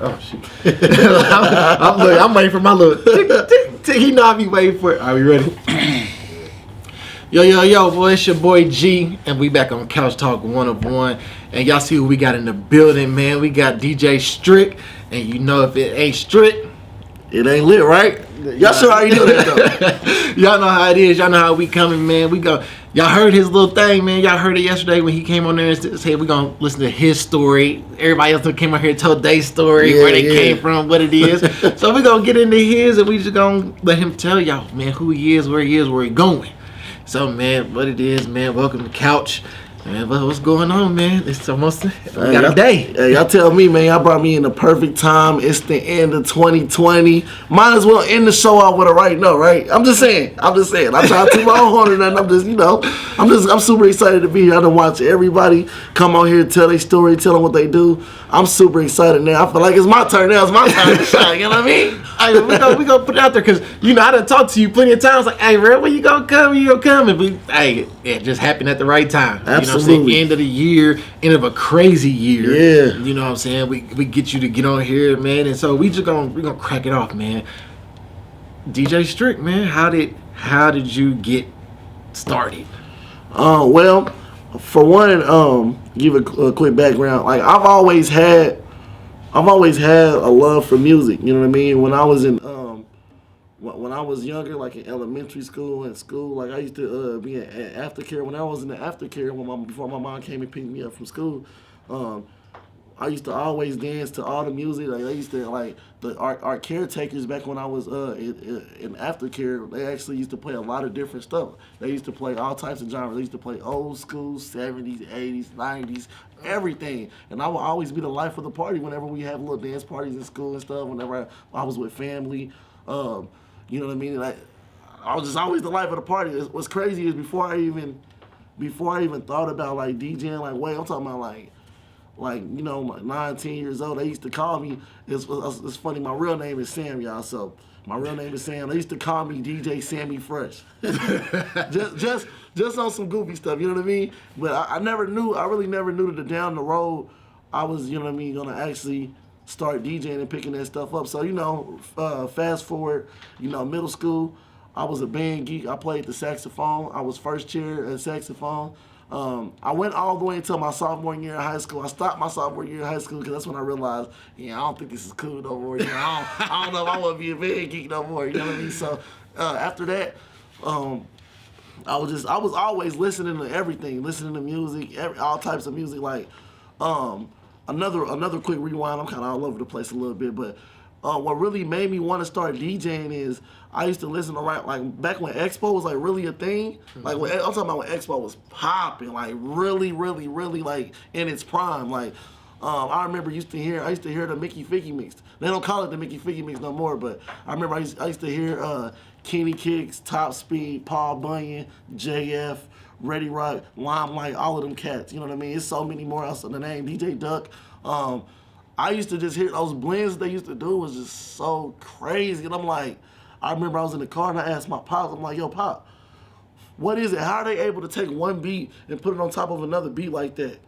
Oh shit! I'm waiting for my little tick. He know I be waiting for it. Are we ready? Yo, boy, it's your boy G, and we back on Couch Talk 1 and y'all see who we got in the building, man. We got DJ Strick, and you know if it ain't Strick, it ain't lit, right? Y'all sure already know that though. Y'all know how it is. Y'all know how we coming, man. We go. Y'all heard his little thing, man. Y'all heard it yesterday when he came on there and said we gonna listen to his story. Everybody else came out here and told their story, where they came from, what it is. So we gonna get into his, and we just gonna let him tell y'all, man, who he is, where he going. So, man, what it is, man. Welcome to Couch. Man, what's going on, man? It's almost got a day. Hey, y'all tell me, man. Y'all brought me in the perfect time. It's the end of 2020. Might as well end the show off with a right note, right? I'm just saying. I'm trying to my own horn or nothing. I'm super excited to be here. I done watch everybody come out here, tell their story, tell them what they do. I'm super excited now. I feel like it's my turn now. It's my time to shine. You know what I mean? Hey, we gonna put it out there because I done talked to you plenty of times. Like, hey, bro, when you gonna come? You gonna come? And it just happened at the right time. Absolutely. You know what I'm saying? End of the year, end of a crazy year. Yeah. You know what I'm saying? We get you to get on here, man. And so we're gonna crack it off, man. DJ Strick, man, how did you get started? Well, for one, give a quick background. Like I've always had a love for music. You know what I mean? When I was when I was younger, like in elementary school and school, like I used to be in aftercare. When I was in the aftercare, before my mom came and picked me up from school, I used to always dance to all the music. Like I used to our caretakers back when I was in aftercare. They actually used to play a lot of different stuff. They used to play all types of genres. They used to play old school, 70s, 80s, 90s, everything. And I would always be the life of the party whenever we have little dance parties in school and stuff. Whenever I was with family. You know what I mean? Like, I was just always the life of the party. What's crazy is before I even thought about like DJing, like I'm talking about like 9, 10 years old. They used to call me. It's funny. My real name is Sam, y'all. So my real name is Sam. They used to call me DJ Sammy Fresh. just on some goofy stuff. You know what I mean? But I really never knew that down the road I was gonna actually start DJing and picking that stuff up. So, fast forward, middle school, I was a band geek. I played the saxophone. I was first chair at saxophone. I went all the way until my sophomore year in high school. I stopped my sophomore year in high school because that's when I realized, I don't think this is cool no more. I don't know if I want to be a band geek no more. You know what I mean? So, after that, I was always listening to everything, listening to music, all types of music, like, Another quick rewind. I'm kind of all over the place a little bit, but what really made me want to start DJing is I used to listen to like back when Expo was like really a thing. Like I'm talking about when Expo was popping, like really, really, really like in its prime. Like I remember I used to hear the Mickey Ficky mix. They don't call it the Mickey Ficky mix no more, but I remember I used to hear Kenny Kicks, Top Speed, Paul Bunyan, JF. Ready Rock, Limelight, all of them cats. You know what I mean? It's so many more else in the name. DJ Duck. I used to just hear those blends they used to do was just so crazy. And I'm like, I remember I was in the car and I asked my pops, I'm like, yo, Pop, what is it? How are they able to take one beat and put it on top of another beat like that?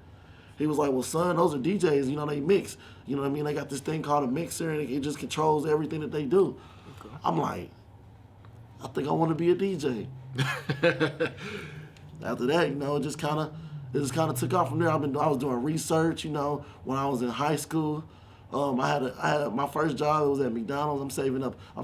He was like, well, son, those are DJs. They mix. You know what I mean? They got this thing called a mixer and it just controls everything that they do. Okay. I'm like, I think I want to be a DJ. After that, it just kind of took off from there. I was doing research, when I was in high school. I had my first job. It was at McDonald's. I'm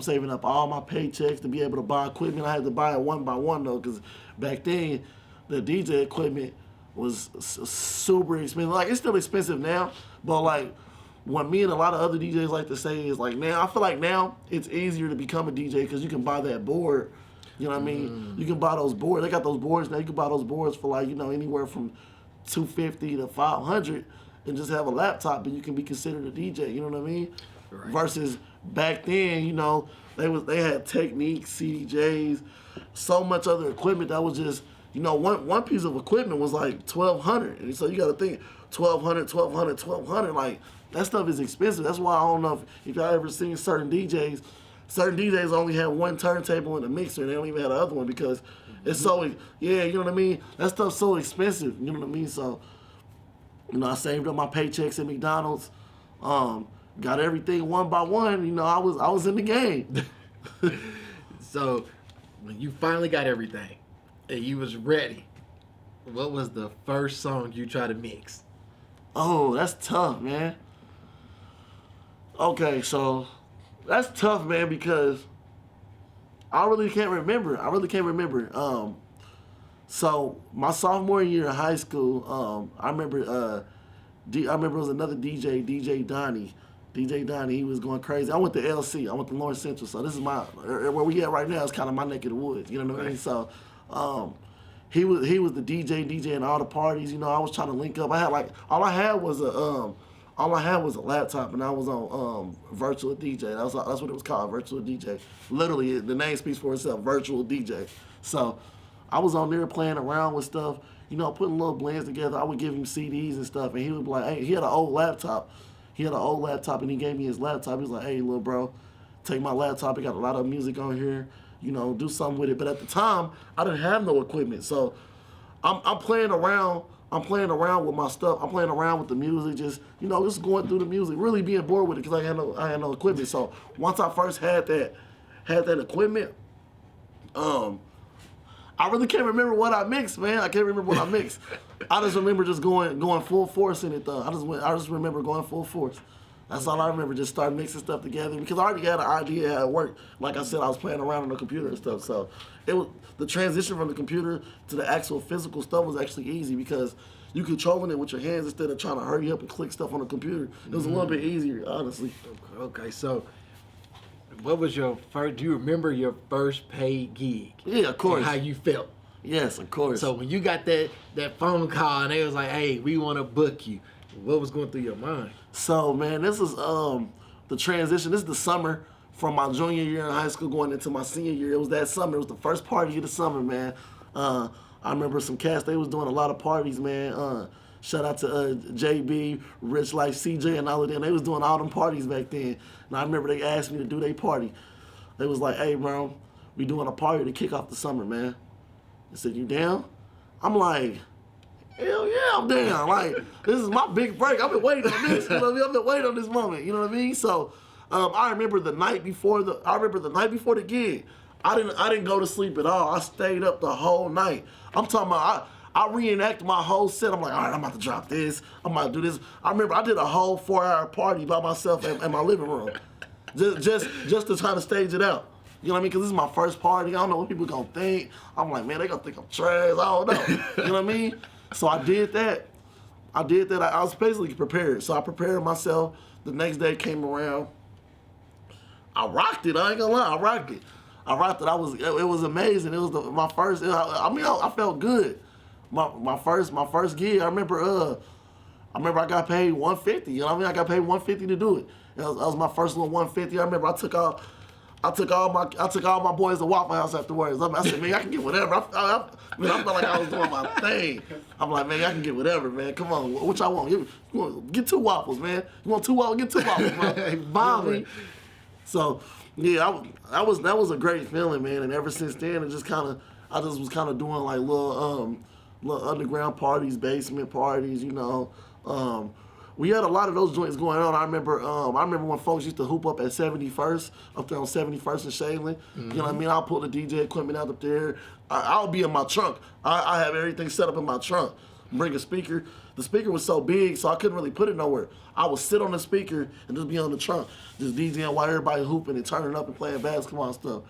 saving up all my paychecks to be able to buy equipment. I had to buy it one by one though, because back then the DJ equipment was super expensive. Like it's still expensive now, but like what me and a lot of other DJs like to say is like now I feel like now it's easier to become a DJ because you can buy that board. You know what I mean? You can buy those boards. They got those boards now. You can buy those boards for like, anywhere from $250 to $500 and just have a laptop and you can be considered a DJ. You know what I mean? Right. Versus back then, they had Techniques, CDJs, so much other equipment that was just, one piece of equipment was like $1,200. And so you got to think $1,200, like that stuff is expensive. That's why I don't know if y'all ever seen certain DJs only have one turntable and a mixer, and they don't even have the other one because it's so, you know what I mean? That stuff's so expensive, you know what I mean? So, I saved up my paychecks at McDonald's. got everything one by one. You know, I was in the game. So when you finally got everything and you was ready, what was the first song you tried to mix? Oh, that's tough, man. Okay, so that's tough, man, because I really can't remember. So my sophomore year in high school, I remember it was another DJ Donnie. DJ Donnie, he was going crazy. I went to LC. I went to Lawrence Central. So this is where we at right now is kind of my neck of the woods. You know what I mean? So he was the DJ in all the parties. You know, I was trying to link up. I had all I had was a laptop, and I was on virtual DJ. That's what it was called, virtual DJ. Literally, the name speaks for itself, virtual DJ. So I was on there playing around with stuff, you know, putting little blends together. I would give him CDs and stuff, and he would be like, hey, he had an old laptop. And he gave me his laptop. He was like, hey, little bro, take my laptop. It got a lot of music on here. You know, do something with it. But at the time, I didn't have no equipment. So I'm playing around. I'm playing around with my stuff. I'm playing around with the music, just going through the music, really being bored with it because I had no equipment. So once I first had that equipment, I really can't remember what I mixed, man. I can't remember what I mixed. I just remember just going full force in it, though. I just remember going full force. That's all I remember, just start mixing stuff together because I already had an idea how it worked. Like I said, I was playing around on the computer and stuff. So it was the transition from the computer to the actual physical stuff was actually easy because you controlling it with your hands instead of trying to hurry up and click stuff on the computer. It was a little bit easier, honestly. Okay, so what was your first? Do you remember your first paid gig? Yeah, of course. And how you felt? Yes, of course. So when you got that phone call and they was like, "Hey, we want to book you," what was going through your mind? So man, this is the transition. This is the summer from my junior year in high school going into my senior year. It was that summer. It was the first party of the summer, man. I remember some cats. They was doing a lot of parties, man. Shout out to JB, Rich Life, CJ, and all of them. They was doing all them parties back then. And I remember they asked me to do their party. They was like, "Hey, bro, we doing a party to kick off the summer, man." They said, "You down?" I'm like, "Hell yeah, I'm down." Like, this is my big break. I've been waiting on this. You know what I mean? I've been waiting on this moment. You know what I mean? So I remember the night before the gig. I didn't go to sleep at all. I stayed up the whole night. I'm talking about I reenacted my whole set. I'm like, all right, I'm about to drop this. I'm about to do this. I remember I did a whole 4-hour party by myself in my living room, just to try to stage it out. You know what I mean? Because this is my first party. I don't know what people gonna think. I'm like, man, they gonna think I'm trash. I don't know. You know what I mean? So I did that. I was basically prepared. So I prepared myself. The next day came around. I rocked it. I ain't gonna lie. I rocked it. It was amazing. It was my first. I felt good. My first gig. I remember I got paid $150. You know what I mean? I got paid $150 to do it. That was my first little $150. I remember I took all my boys to Waffle House afterwards. I said, man, I can get whatever. I felt like I was doing my thing. I'm like, man, I can get whatever, man. Come on, what y'all want? Get 2 waffles, man. You want 2 waffles? Get 2 waffles, bro. Bombing. So yeah, that was a great feeling, man. And ever since then, I just was kind of doing like little underground parties, basement parties, you know. We had a lot of those joints going on. I remember when folks used to hoop up at 71st, up there on 71st and Shaylin. Mm-hmm. You know what I mean? I'll pull the DJ equipment out up there. I'll be in my trunk. I have everything set up in my trunk. Bring a speaker. The speaker was so big, so I couldn't really put it nowhere. I would sit on the speaker and just be on the trunk, just DJing while everybody hooping and turning up and playing basketball and stuff.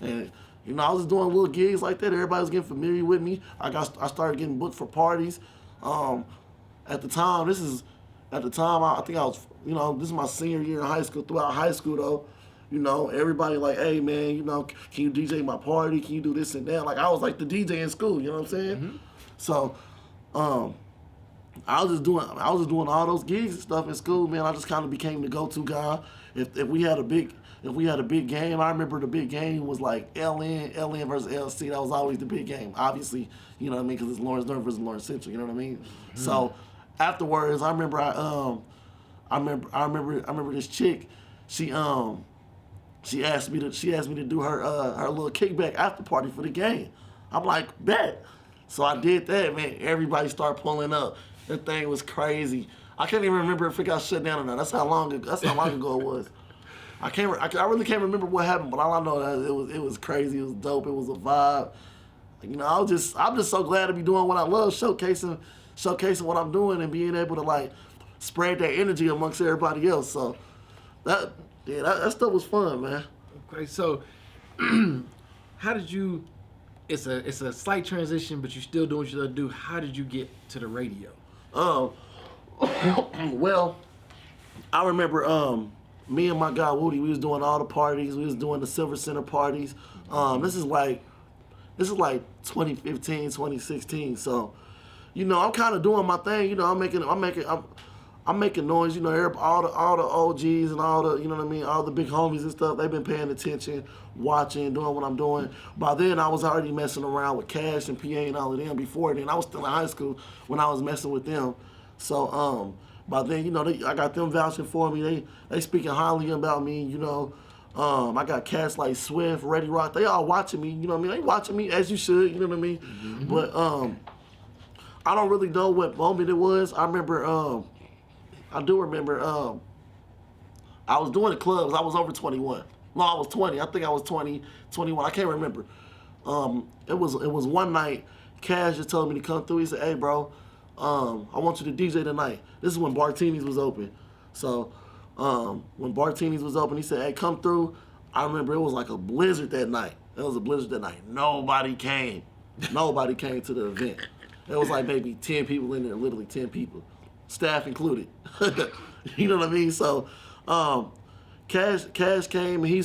And you know, I was just doing little gigs like that. Everybody was getting familiar with me. I started getting booked for parties. At the time, I think I was, you know, this is my senior year in high school. Throughout high school, though, you know, everybody like, hey, man, you know, can you DJ my party? Can you do this and that? Like, I was like the DJ in school, you know what I'm saying? Mm-hmm. So, I was just doing all those gigs and stuff in school, man. I just kind of became the go-to guy. If we had a big game, I remember the big game was like LN versus LC. That was always the big game. Obviously, you know what I mean, because it's Lawrence North versus Lawrence Central. You know what I mean? Mm-hmm. So afterwards, I remember this chick. She asked me to do her little kickback after party for the game. I'm like, bet. So I did that, man. Everybody started pulling up. That thing was crazy. I can't even remember if it got shut down or not. That's how long ago it was. I really can't remember what happened, but all I know that it was crazy. It was dope. It was a vibe. You know, I'm just so glad to be doing what I love, showcasing what I'm doing and being able to like spread that energy amongst everybody else. So that stuff was fun, man. Okay, so how did you? It's a slight transition, but you're still doing what you love to do. How did you get to the radio? Well, I remember me and my guy Woody, we was doing all the parties. We was doing the Silver Center parties. This is like 2015, 2016. So, you know, I'm kind of doing my thing. You know, I'm making noise. You know, all the OGs and all the, you know what I mean, all the big homies and stuff. They've been paying attention, watching, doing what I'm doing. By then, I was already messing around with Cash and PA and all of them. Before then, I was still in high school when I was messing with them. So, by then, you know, I got them vouching for me. They speaking highly about me. You know, I got cats like Swift, Ready Rock. They all watching me. You know what I mean? They watching me as you should. You know what I mean? Mm-hmm. But I don't really know what moment it was. I do remember. I was doing the clubs. I was over 21. No, I was 20. I think I was 20, 21. I can't remember. It was one night. Cash just told me to come through. He said, "Hey, bro, I want you to DJ tonight." This is when Bartini's was open. So when Bartini's was open, he said, "Hey, come through." I remember it was like a blizzard that night. It was a blizzard that night. Nobody came. Nobody came to the event. There was like maybe 10 people in there, literally 10 people, staff included. You know what I mean? So Cash came, and he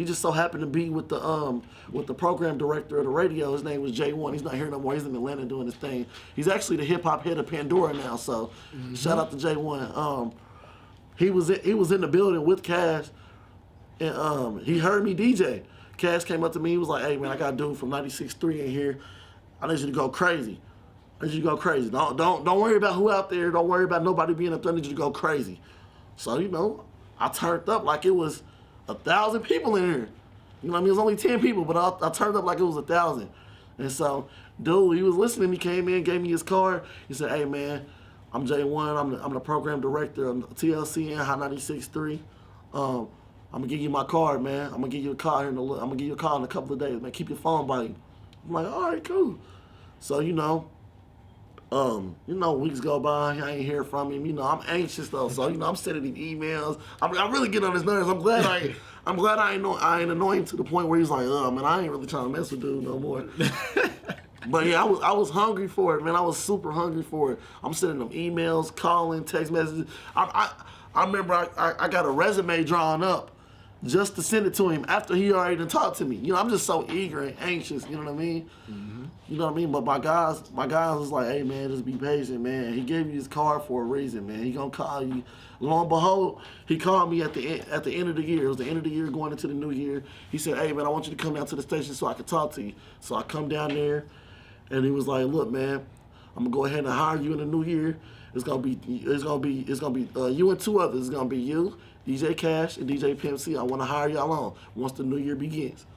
just so happened to be with the program director of the radio. His name was J1. He's not here no more. He's in Atlanta doing his thing. He's actually the hip hop head of Pandora now. So shout out to J1. He was in the building with Cash, and he heard me DJ. Cash came up to me. He was like, "Hey man, I got a dude from 96.3 in here. I need you to go crazy. I need you to go crazy. Don't worry about who out there. Don't worry about nobody being up there. I need you to go crazy." So, you know, I turned up like it was 1,000 people in here. You know what I mean? It was only 10 people, but I turned up like it was 1,000. And so, dude, he was listening. He came in, gave me his card. He said, "Hey, man, I'm J1. I'm the program director of TLC and High 96.3. I'm gonna give you my card, man. I'm gonna give you a call I'm gonna give you a call in a couple of days, man. Keep your phone by you." I'm like, "All right, cool." So, weeks go by, I ain't hear from him. You know, I'm anxious though, so I'm sending him emails. I really get on his nerves. I'm glad I ain't annoy him to the point where he's like, "Oh man, I ain't really trying to mess with dude no more." But yeah, I was hungry for it, man. I was super hungry for it. I'm sending them emails, calling, text messages. I remember I got a resume drawn up just to send it to him after he already done talked to me. You know, I'm just so eager and anxious. You know what I mean? Mm-hmm. You know what I mean? But my guys was like, "Hey man, just be patient, man. He gave you his card for a reason, man. He gonna call you." Lo and behold, he called me at the end of the year. It was the end of the year going into the new year. He said, "Hey man, I want you to come down to the station so I can talk to you." So I come down there, and he was like, "Look, man, I'm gonna go ahead and hire you in the new year. It's gonna be you and two others. It's gonna be you, DJ Cash, and DJ Pimp C. I want to hire y'all on once the new year begins."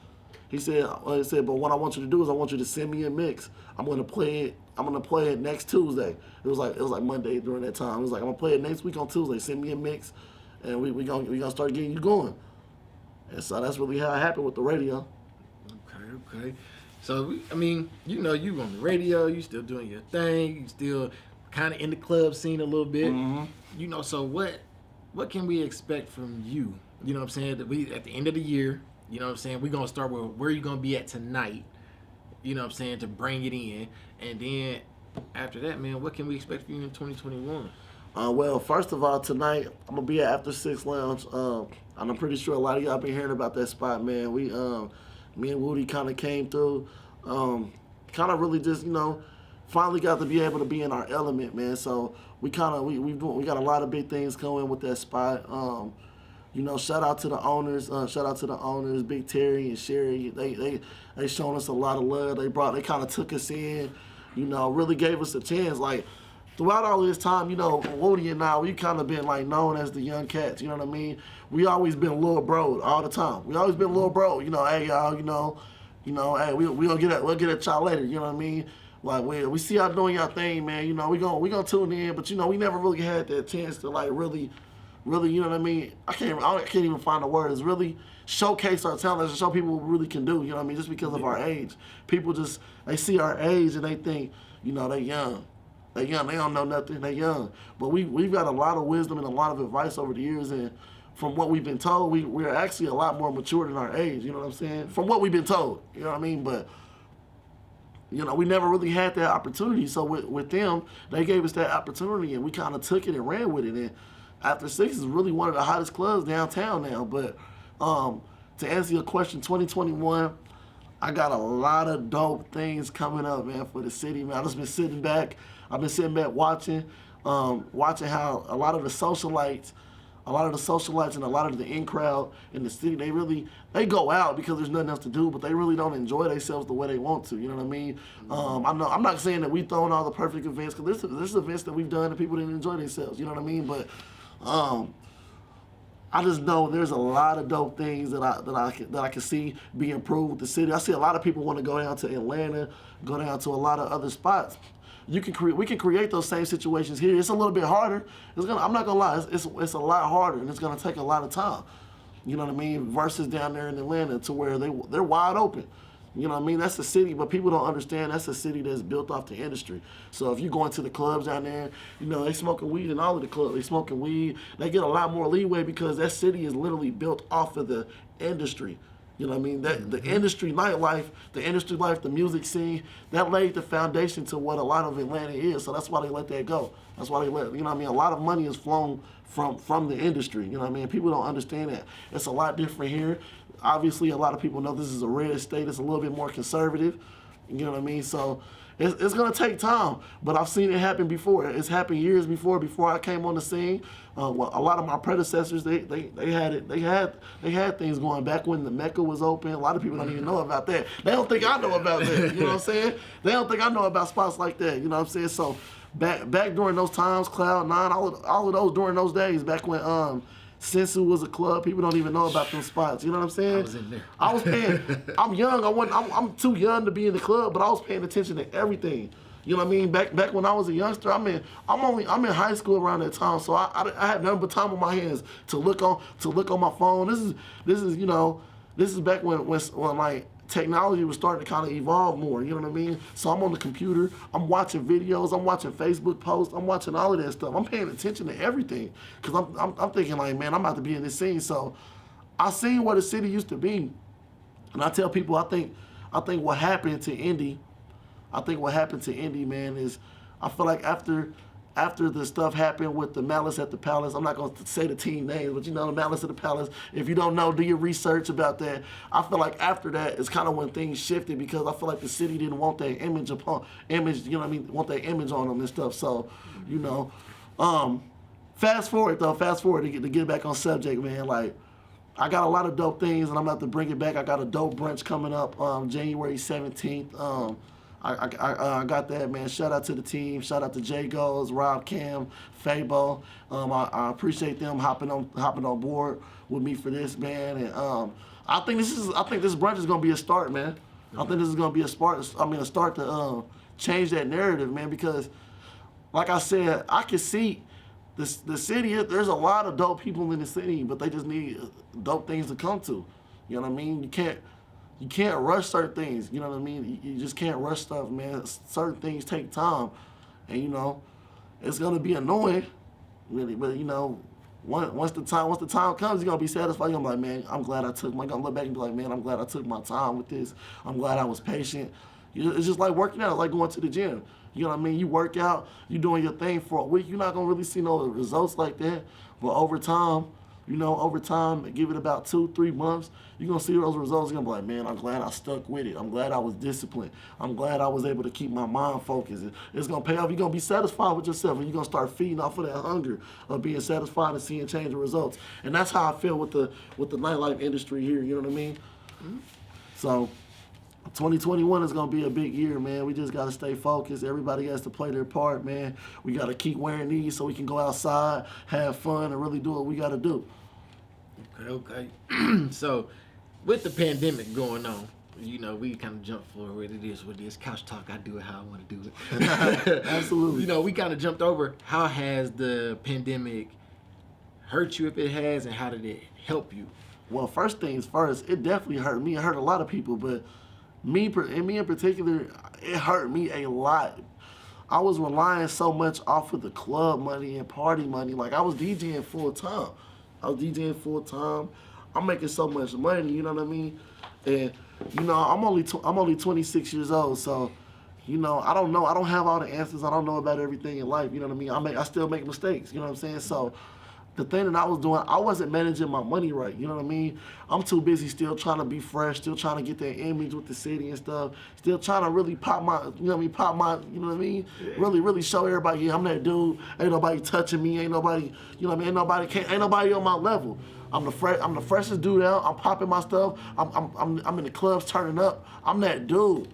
He said, "But what I want you to do is I want you to send me a mix. I'm gonna play it next Tuesday." It was like Monday during that time. It was like, "I'm gonna play it next week on Tuesday. Send me a mix, and we gonna start getting you going." And so that's really how it happened with the radio. Okay. So I mean, you on the radio, you still doing your thing, you still kind of in the club scene a little bit. Mm-hmm. So what can we expect from you? You know what I'm saying? That we at the end of the year. You know what I'm saying? We're going to start with where you going to be at tonight, you know what I'm saying, to bring it in. And then after that, man, what can we expect from you in 2021? Well, first of all, tonight, I'm going to be at After Six Lounge. And I'm pretty sure a lot of y'all been hearing about that spot, man. Me and Woody kind of came through, kind of really just, finally got to be able to be in our element, man. So we got a lot of big things coming with that spot. Shout out to the owners, Big Terry and Sherry. They shown us a lot of love. They kind of took us in, really gave us a chance. Like throughout all this time, Woody and I, we kind of been like known as the young cats. You know what I mean? We always been Lil Bro all the time. We always been Lil Bro. Hey y'all, hey we'll get at y'all later. You know what I mean? Like we see y'all doing y'all thing, man. You know, we gonna tune in, but you know, we never really had that chance to like really, you know what I mean? I can't even find the words. Really showcase our talents and show people what we really can do. You know what I mean? Just because of our age, people just they see our age and they think, you know, they young. They young. They don't know nothing. They young. But we've got a lot of wisdom and a lot of advice over the years, and from what we've been told, we're actually a lot more mature than our age. You know what I'm saying? From what we've been told. You know what I mean? But you know, we never really had that opportunity. So with them, they gave us that opportunity, and we kind of took it and ran with it. And After Six is really one of the hottest clubs downtown now. But to answer your question, 2021, I got a lot of dope things coming up, man, for the city, man. I've just been sitting back. I've been sitting back watching how a lot of the socialites and a lot of the in crowd in the city, they go out because there's nothing else to do, but they really don't enjoy themselves the way they want to. You know what I mean? I'm not saying that we've thrown all the perfect events, because there's events that we've done and people didn't enjoy themselves. You know what I mean? But I just know there's a lot of dope things that I can see being improved with the city. I see a lot of people want to go down to Atlanta, go down to a lot of other spots. We can create those same situations here. It's a little bit harder. I'm not gonna lie, it's a lot harder, and it's gonna take a lot of time. You know what I mean? Versus down there in Atlanta, to where they're wide open. You know what I mean? That's a city, but people don't understand that's a city that's built off the industry. So if you go into the clubs down there, you know, they smoking weed in all of the clubs. They smoking weed. They get a lot more leeway because that city is literally built off of the industry. You know what I mean? The industry nightlife, the music scene, that laid the foundation to what a lot of Atlanta is. So that's why they let that go. That's why you know what I mean? A lot of money is flown from the industry. You know what I mean? People don't understand that. It's a lot different here. Obviously, a lot of people know this is a red state. It's a little bit more conservative. You know what I mean? So it's gonna take time, but I've seen it happen before. It's happened years before I came on the scene. Well, a lot of my predecessors, they had things going back when the Mecca was open. A lot of people don't even know about that. They don't think I know about that. You know what I'm saying? They don't think I know about spots like that. You know what I'm saying? So back during those times, Cloud 9, all of those during those days, back when Sensu was a club, people don't even know about them spots. You know what I'm saying? I was in there. I was paying. I'm young. I'm too young to be in the club, but I was paying attention to everything. You know what I mean? Back when I was a youngster, I'm in high school around that time, so I had nothing but time on my hands to look on my phone. This is back when like technology was starting to kind of evolve more. You know what I mean? So I'm on the computer. I'm watching videos. I'm watching Facebook posts. I'm watching all of that stuff. I'm paying attention to everything because I'm thinking like, man, I'm about to be in this scene. So I seen what the city used to be, and I tell people I think what happened to Indy. I think what happened to Indy, man, is I feel like after the stuff happened with the Malice at the Palace, I'm not going to say the team names, but you know, the Malice at the Palace, if you don't know, do your research about that. I feel like after that is kind of when things shifted, because I feel like the city didn't want that image, you know what I mean, want that image on them and stuff. So, you know, fast forward to get back on subject, man, like, I got a lot of dope things, and I'm about to bring it back. I got a dope brunch coming up January 17th. I got that, man. Shout out to the team. Shout out to J Goals, Rob, Cam, Fabo. I appreciate them hopping on board with me for this, man. And I think this brunch is gonna be a start, man. I think this is gonna be a start to change that narrative, man. Because, like I said, I can see the city. There's a lot of dope people in the city, but they just need dope things to come to. You know what I mean? You can't rush certain things, you know what I mean? You just can't rush stuff, man. Certain things take time, and you know, it's gonna be annoying, really. But you know, once the time comes, you're gonna be satisfied. You're gonna be like, man, I'm glad I took. I'm gonna look back and be like, man, I'm glad I took my time with this. I'm glad I was patient. It's just like working out, like going to the gym. You know what I mean? You work out, you doing your thing for a week. You're not gonna really see no results like that, but over time. You know, over time, give it about 2-3 months, you're going to see those results. You're going to be like, man, I'm glad I stuck with it. I'm glad I was disciplined. I'm glad I was able to keep my mind focused. It's going to pay off. You're going to be satisfied with yourself, and you're going to start feeding off of that hunger of being satisfied and seeing change in results. And that's how I feel with the nightlife industry here. You know what I mean? Mm-hmm. So 2021 is going to be a big year, man. We just got to stay focused. Everybody has to play their part, man. We got to keep wearing these so we can go outside, have fun, and really do what we got to do. Okay. So, with the pandemic going on, you know, we kind of jump forward. It is what it is. Couch talk. I do it how I want to do it. Absolutely. You know, we kind of jumped over. How has the pandemic hurt you, if it has, and how did it help you? Well, first things first, it definitely hurt me. It hurt a lot of people, but me in particular, it hurt me a lot. I was relying so much off of the club money and party money. Like, I was DJing full time. I'm making so much money, you know what I mean? And you know, I'm only 26 years old, so you know, I don't know. I don't have all the answers. I don't know about everything in life, you know what I mean? I still make mistakes, you know what I'm saying? So the thing that I was doing, I wasn't managing my money right. You know what I mean? I'm too busy still trying to be fresh, still trying to get that image with the city and stuff. Still trying to really pop my, you know what I mean? You know what I mean? Yeah. Really show everybody, yeah, I'm that dude. Ain't nobody touching me. Ain't nobody, you know what I mean? Ain't nobody on my level. I'm the freshest dude out. I'm popping my stuff. I'm in the clubs turning up. I'm that dude.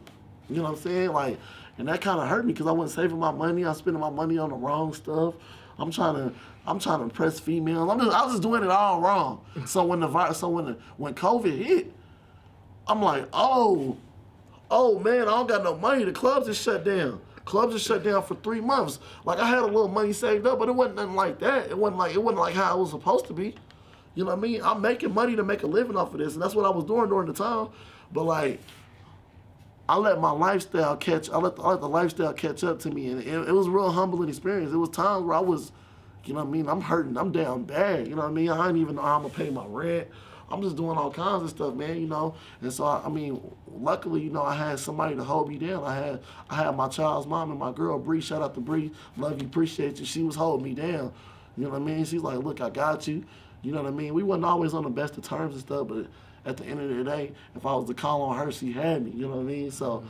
You know what I'm saying? Like, and that kind of hurt me because I wasn't saving my money. I was spending my money on the wrong stuff. I'm trying to impress females. I was just doing it all wrong. So when COVID hit, I'm like, oh man, I don't got no money. The clubs are shut down. Clubs are shut down for 3 months. Like, I had a little money saved up, but it wasn't nothing like that. It wasn't like how it was supposed to be. You know what I mean? I'm making money to make a living off of this, and that's what I was doing during the time. But like, I let the lifestyle catch up to me, and it was a real humbling experience. It was times where I was, you know what I mean, I'm hurting, I'm down bad, you know what I mean? I didn't even know how I'm gonna pay my rent. I'm just doing all kinds of stuff, man, you know. And so I mean, luckily, you know, I had somebody to hold me down. I had my child's mom and my girl Bree. Shout out to Bree, love you, appreciate you. She was holding me down, you know what I mean? She's like, look, I got you, you know what I mean? We wasn't always on the best of terms and stuff, but at the end of the day, if I was to call on her, she had me, you know what I mean? So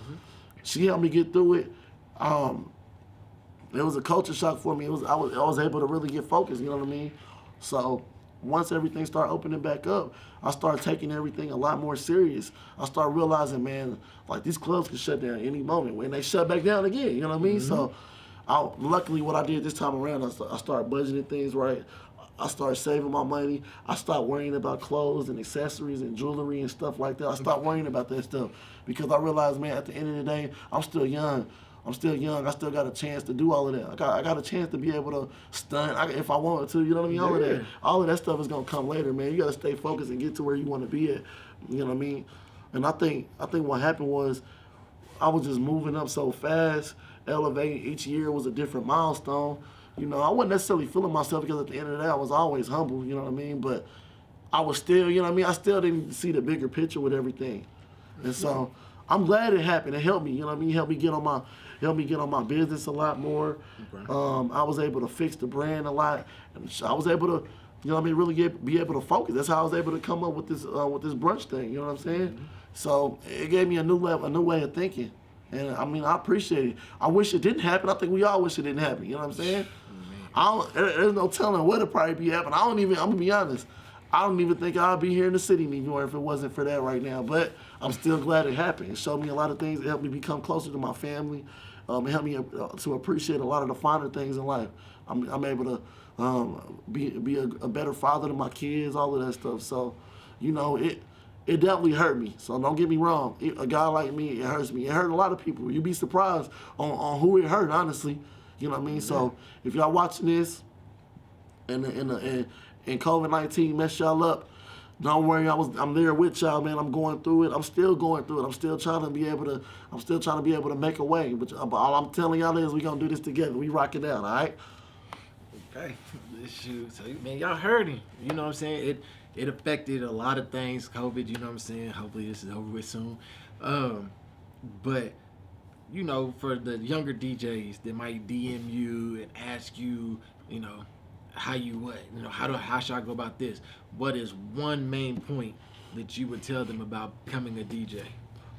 she helped me get through it. It was a culture shock for me. I was able to really get focused, you know what I mean? So once everything started opening back up, I started taking everything a lot more serious. I started realizing, man, like, these clubs can shut down any moment when they shut back down again, you know what I mean? So luckily what I did this time around, I started budgeting things right. I started saving my money. I stopped worrying about clothes and accessories and jewelry and stuff like that. I stopped worrying about that stuff because I realized, man, at the end of the day, I'm still young. I still got a chance to do all of that. I got a chance to be able to stunt if I wanted to. You know what I mean? All of that stuff is gonna come later, man. You gotta stay focused and get to where you want to be at. You know what I mean? And I think what happened was I was just moving up so fast, elevating. Each year was a different milestone. You know, I wasn't necessarily feeling myself because at the end of the day, I was always humble, you know what I mean? But I was still, you know what I mean? I still didn't see the bigger picture with everything. And so I'm glad it happened. It helped me, you know what I mean? It helped me get on my business a lot more. Okay. I was able to fix the brand a lot. And I was able to, you know what I mean, really be able to focus. That's how I was able to come up with this brunch thing, you know what I'm saying? Mm-hmm. So it gave me a new way of thinking. And I mean, I appreciate it. I wish it didn't happen. I think we all wish it didn't happen. You know what I'm saying? There's no telling what it'd probably be happening. I'm gonna be honest. I don't even think I'd be here in the city anymore if it wasn't for that right now. But I'm still glad it happened. It showed me a lot of things. It helped me become closer to my family. It helped me to appreciate a lot of the finer things in life. I'm able to be a better father to my kids, all of that stuff. So, you know, it definitely hurt me. So don't get me wrong. A guy like me, it hurts me. It hurt a lot of people. You'd be surprised on who it hurt, honestly. You know what I mean? So if y'all watching this and COVID-19 messed y'all up, don't worry. I'm there with y'all, man. I'm going through it. I'm still going through it. I'm still trying to be able to make a way. But all I'm telling y'all is we gonna do this together. We rock it out, all right? Okay. Shoot. So man, y'all heard him. You know what I'm saying? It affected a lot of things, COVID, you know what I'm saying? Hopefully this is over with soon. But, you know, for the younger DJs that might DM you and ask you, you know, how should I go about this? What is one main point that you would tell them about becoming a DJ?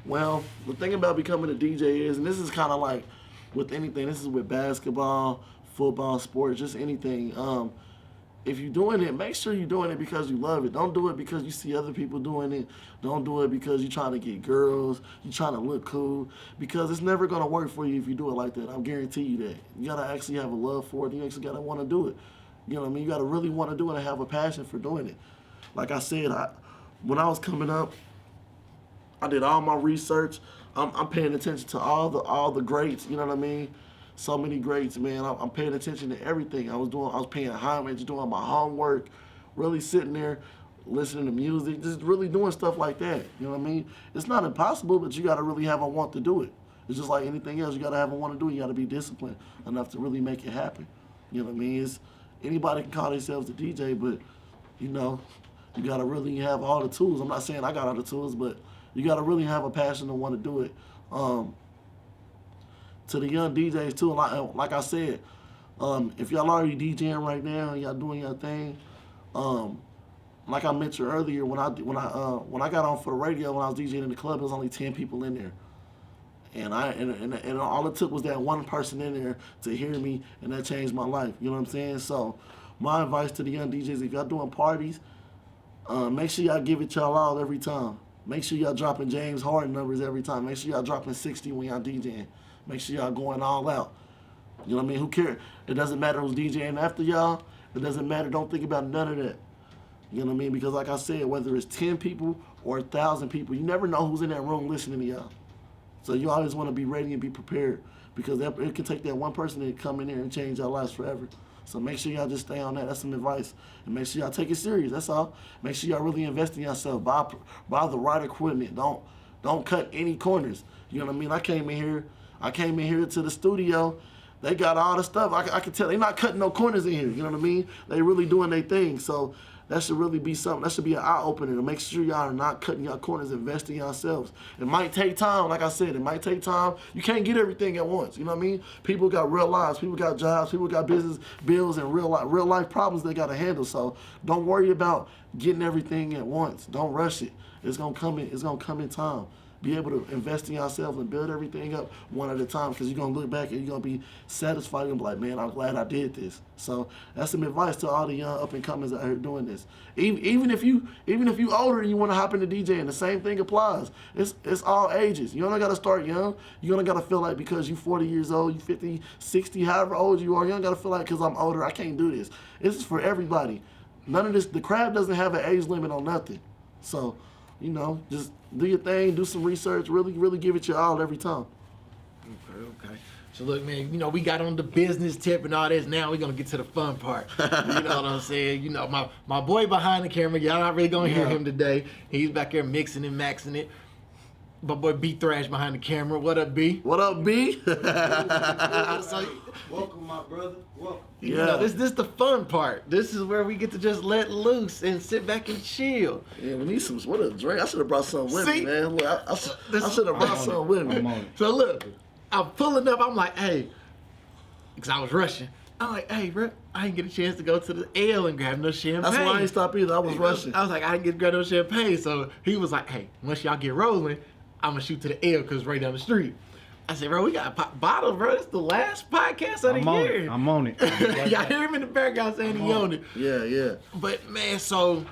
Well, the thing about becoming a DJ is, and this is kind of like with anything, this is with basketball, football, sports, just anything. If you're doing it, make sure you're doing it because you love it. Don't do it because you see other people doing it. Don't do it because you're trying to get girls. You're trying to look cool. Because it's never going to work for you if you do it like that. I guarantee you that. You got to actually have a love for it. You actually got to want to do it. You know what I mean? You got to really want to do it and have a passion for doing it. Like I said, when I was coming up, I did all my research. I'm paying attention to all the greats. You know what I mean? So many greats, man. I'm paying attention to everything. I was paying homage, doing my homework, really sitting there, listening to music, just really doing stuff like that. You know what I mean? It's not impossible, but you got to really have a want to do it. It's just like anything else. You got to have a want to do it. You got to be disciplined enough to really make it happen. You know what I mean? Anybody can call themselves a DJ, but, you know, you got to really have all the tools. I'm not saying I got all the tools, but you got to really have a passion to want to do it. To the young DJs, too, like I said, if y'all already DJing right now and y'all doing your thing, like I mentioned earlier, when I got on for the radio, when I was DJing in the club, there was only 10 people in there. And all it took was that one person in there to hear me, and that changed my life. You know what I'm saying? So my advice to the young DJs, if y'all doing parties, make sure y'all give it y'all all every time. Make sure y'all dropping James Harden numbers every time. Make sure y'all dropping 60 when y'all DJing. Make sure y'all going all out. You know what I mean? Who cares? It doesn't matter who's DJing after y'all. It doesn't matter. Don't think about none of that. You know what I mean? Because like I said, whether it's 10 people or 1,000 people, you never know who's in that room listening to y'all. So you always want to be ready and be prepared, because it can take that one person to come in here and change your lives forever. So make sure y'all just stay on that. That's some advice. And make sure y'all take it serious. That's all. Make sure y'all really invest in yourself. Buy the right equipment. Don't cut any corners. You know what I mean? I came in here to the studio. They got all the stuff. I can tell they're not cutting no corners in here. You know what I mean? They really doing their thing. So that should really be something. That should be an eye-opener to make sure y'all are not cutting your corners, investing in yourselves. It might take time, like I said. It might take time. You can't get everything at once. You know what I mean? People got real lives. People got jobs. People got business bills and real life problems they got to handle. So don't worry about getting everything at once. Don't rush it. It's gonna come in time. Be able to invest in yourself and build everything up one at a time, because you're going to look back and you're going to be satisfied and be like, man, I'm glad I did this. So that's some advice to all the young up-and-comers out here doing this. Even if you older and you want to hop into DJing, the same thing applies. It's all ages. You only got to start young. You only got to feel like because you're 40 years old, you 50, 60, however old you are, you don't got to feel like because I'm older, I can't do this. This is for everybody. None of this, the crowd doesn't have an age limit on nothing. So, you know, just do your thing, do some research, really give it your all every time. Okay. So look, man, you know, we got on the business tip and all this. Now we're gonna get to the fun part. You know what I'm saying? You know, my boy behind the camera, y'all not really gonna hear him today. He's back there mixing and maxing it. My boy B Thrash behind the camera. What up, B? What up, B? Welcome, my brother. Welcome. Yeah. You know, this the fun part. This is where we get to just let loose and sit back and chill. Yeah, we need some. What a drink! I should have brought something with me, man. Look, I should have brought something with me. So look, I'm pulling up. I'm like, hey, because I was rushing. I'm like, hey, bro, I didn't get a chance to go to the L and grab no champagne. That's why I didn't stop either. I was rushing. I was like, I didn't get to grab no champagne. So he was like, hey, once y'all get rolling, I'm going to shoot to the L because it's right down the street. I said, bro, we got a pop bottle, bro. This is the last podcast of the year. I'm on it. Y'all hear him in the background saying he on it. Yeah. But, man, so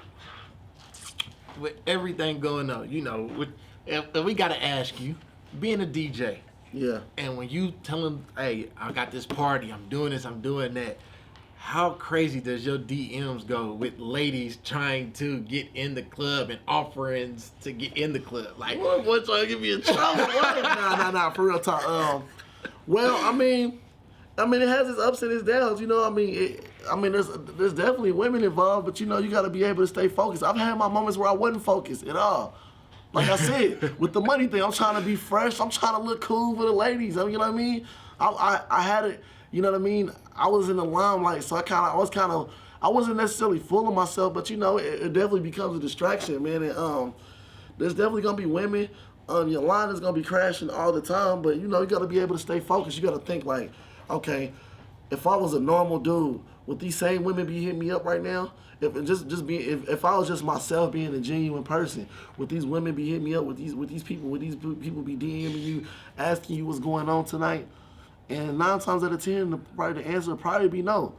with everything going on, you know, we got to ask you, being a DJ. Yeah. And when you tell them, hey, I got this party, I'm doing this, I'm doing that, how crazy does your DMs go with ladies trying to get in the club and offerings to get in the club? Like, what trying to get me in trouble? Nah, for real talk. Well, I mean, it has its ups and its downs. You know, there's definitely women involved, but you know, you got to be able to stay focused. I've had my moments where I wasn't focused at all. Like I said, with the money thing, I'm trying to be fresh. I'm trying to look cool for the ladies. You know what I mean? I had it. You know what I mean? I was in the limelight, so I wasn't necessarily full of myself, but you know, it definitely becomes a distraction, man. And there's definitely gonna be women. Your line is gonna be crashing all the time, but you know, you gotta be able to stay focused. You gotta think like, okay, if I was a normal dude, would these same women be hitting me up right now? If I was just myself being a genuine person, would these women be hitting me up? Would these people be DMing you, asking you what's going on tonight? And 9 times out of 10, the answer would probably be no.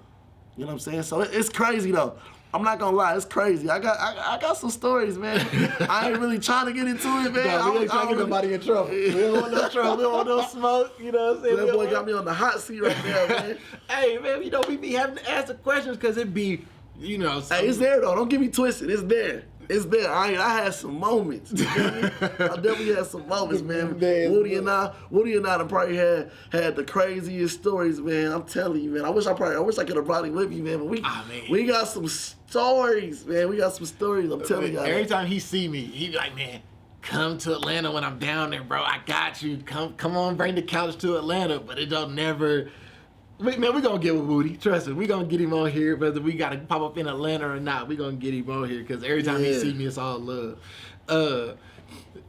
You know what I'm saying? So it's crazy though. I'm not gonna lie, it's crazy. I got some stories, man. I ain't really trying to get into it, man. No, we ain't trying to get nobody in trouble. We don't want no trouble. We don't want no smoke. You know what I'm saying? That boy got me on the hot seat right now, man. Hey, man, you know, we be having to answer questions because it be, you know. Hey, it's there though. Don't get me twisted. It's there. It's been. I had some moments. You feel me? I definitely had some moments, man. Woody and I done probably had the craziest stories, man. I'm telling you, man. I wish I could have brought him with you, man. But we got some stories, man. We got some stories. I'm telling you. Every time he see me, he be like, man, come to Atlanta when I'm down there, bro. I got you. Come on, bring the couch to Atlanta. But it don't never. Man, we're going to get with Woody. Trust me. We're going to get him on here. Whether we got to pop up in Atlanta or not, we're going to get him on here. Because every time he see me, it's all love.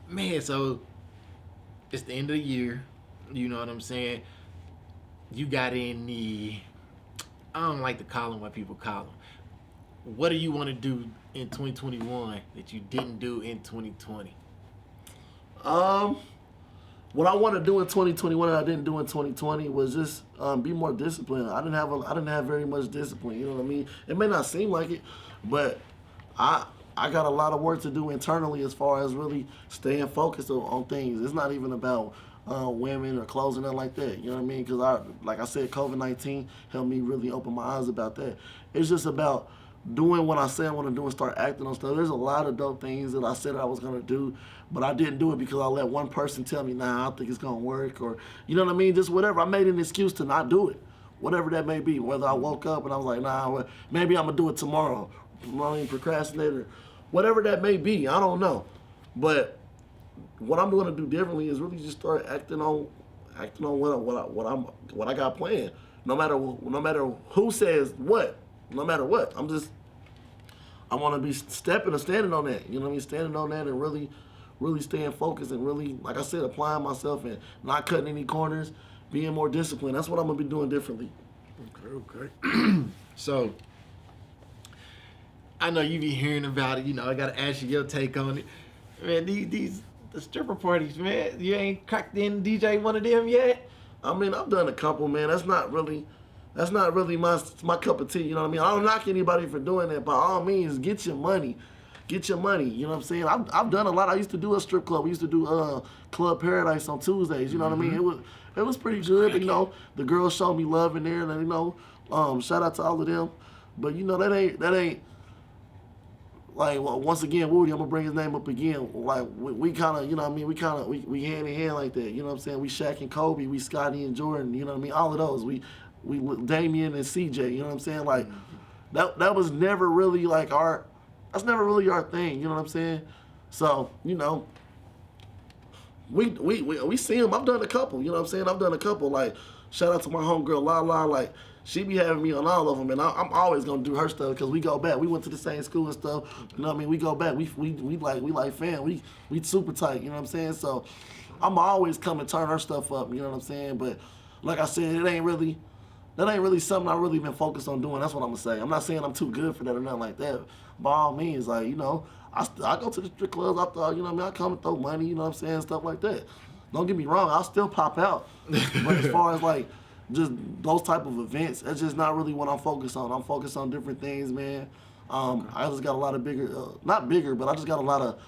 Man, so it's the end of the year. You know what I'm saying? You got any... I don't like to call them what people call them. What do you want to do in 2021 that you didn't do in 2020? What I want to do in 2021 that I didn't do in 2020 was just be more disciplined. I didn't have very much discipline. You know what I mean? It may not seem like it, but I got a lot of work to do internally as far as really staying focused on things. It's not even about women or clothes or nothing like that. You know what I mean? Because like I said, COVID-19 helped me really open my eyes about that. It's just about doing what I said I want to do and start acting on stuff. There's a lot of dope things that I said I was going to do, but I didn't do it because I let one person tell me, nah, I don't think it's going to work, or, you know what I mean? Just whatever. I made an excuse to not do it, whatever that may be. Whether I woke up and I was like, nah, maybe I'm going to do it tomorrow. I'm procrastinator. Whatever that may be, I don't know. But what I'm going to do differently is really just start acting on what I got planned. No matter who says what. No matter what, I want to be standing on that. You know what I mean? Standing on that and really staying focused and really, like I said, applying myself and not cutting any corners, being more disciplined. That's what I'm going to be doing differently. Okay. So, I know you be hearing about it. You know, I got to ask you your take on it. Man, the stripper parties, man, you ain't cracked in DJ one of them yet? I mean, I've done a couple, man. That's not really my cup of tea, you know what I mean? I don't knock anybody for doing that. By all means, get your money. Get your money, you know what I'm saying? I've done a lot. I used to do a strip club. We used to do Club Paradise on Tuesdays, you know what I mean? It was pretty good, you know. The girls showed me love in there, and, you know, shout out to all of them. But, you know, that ain't like, well, once again, Woody, I'm going to bring his name up again. Like, we kind of, you know what I mean? We hand in hand like that, you know what I'm saying? We Shaq and Kobe, we Scotty and Jordan, you know what I mean? All of those. We Damian and CJ, you know what I'm saying? Like, that was never really like that's never really our thing, you know what I'm saying? So, you know, we see them. I've done a couple, you know what I'm saying? I've done a couple. Like, shout out to my homegirl, La, like, she be having me on all of them, and I'm always gonna do her stuff because we go back. We went to the same school and stuff, you know what I mean? We go back. We like fam. We super tight, you know what I'm saying? So, I'm always come and turn her stuff up, you know what I'm saying? But, like I said, that ain't really something I've really been focused on doing. That's what I'm going to say. I'm not saying I'm too good for that or nothing like that. By all means, like, you know, I go to the strip clubs. I thought, you know what I mean? I come and throw money, you know what I'm saying? Stuff like that. Don't get me wrong. I'll still pop out. But as far as, like, just those type of events, that's just not really what I'm focused on. I'm focused on different things, man. I just got a lot of not bigger, but I just got a lot of,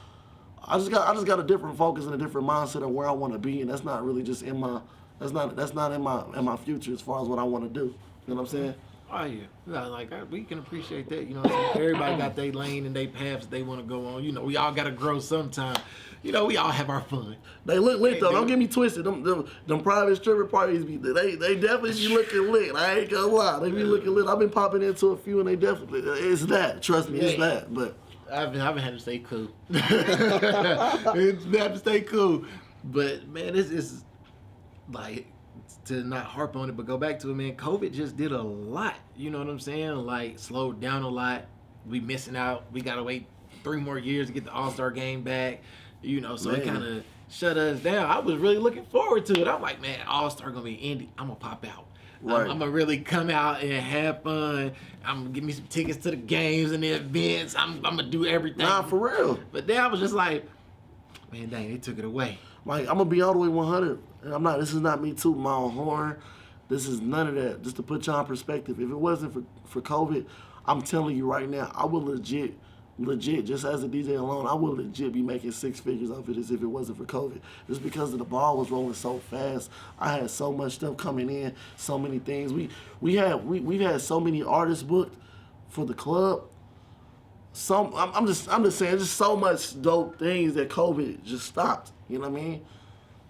I just got a different focus and a different mindset of where I want to be. And that's not really just in my, that's not in my future as far as what I want to do. You know what I'm saying? Oh yeah, like we can appreciate that. You know what I'm saying? Everybody got their lane and their paths they want to go on. You know, we all got to grow sometime. You know, we all have our fun. They look lit though. Don't get me twisted. Them private stripper parties they definitely be looking lit. I ain't gonna lie, they be looking lit. I've been popping into a few and they definitely it's that. Trust me, it's that. But I've had to stay cool. It's have to stay cool. But man, it's like, to not harp on it, but go back to it, man. COVID just did a lot. You know what I'm saying? Like, slowed down a lot. We missing out. We gotta wait 3 more years to get the All-Star game back. You know, so it kind of shut us down. I was really looking forward to it. I'm like, man, All-Star gonna be Indy. I'm gonna pop out. Right. I'm gonna really come out and have fun. I'm gonna give me some tickets to the games and the events. I'm gonna do everything. Nah, for real. But then I was just like, man, dang, they took it away. Like, I'm gonna be all the way 100. And this is not me tooting my own horn. This is none of that. Just to put y'all in perspective. If it wasn't for COVID, I'm telling you right now, I would legit, just as a DJ alone, I would legit be making 6 figures off of this if it wasn't for COVID. Just because the ball was rolling so fast. I had so much stuff coming in, so many things. We've had so many artists booked for the club. I'm just saying, just so much dope things that COVID just stopped. You know what I mean?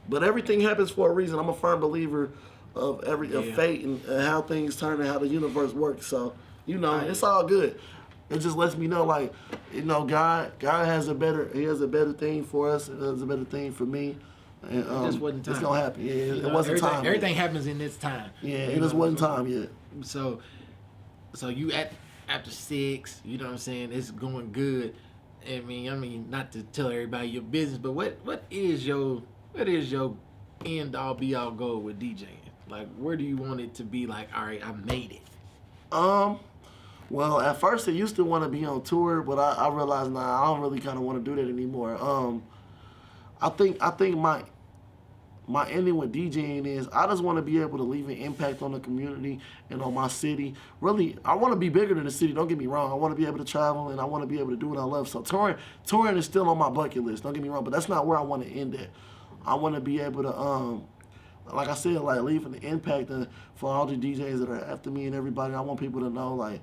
But everything happens for a reason. I'm a firm believer of fate and how things turn and how the universe works. So it's all good. It just lets me know, like, God has a better thing for us. It has a better thing for me. And, it just wasn't time. It's gonna happen. Yeah, it wasn't time. Everything happens in its time. Yeah, it just wasn't time yet. So you after 6, you know what I'm saying? It's going good. I mean, not to tell everybody your business, but what is your end all be all goal with DJing? Like, where do you want it to be? Like, all right, I made it. Well, at first I used to want to be on tour, but I realized now I don't really kind of want to do that anymore. I think my ending with DJing is I just want to be able to leave an impact on the community and on my city. Really, I want to be bigger than the city. Don't get me wrong. I want to be able to travel and I want to be able to do what I love. So touring is still on my bucket list. Don't get me wrong, but that's not where I want to end at. I want to be able to like I said, like leaving the impact for all the DJs that are after me and everybody. I want people to know, like,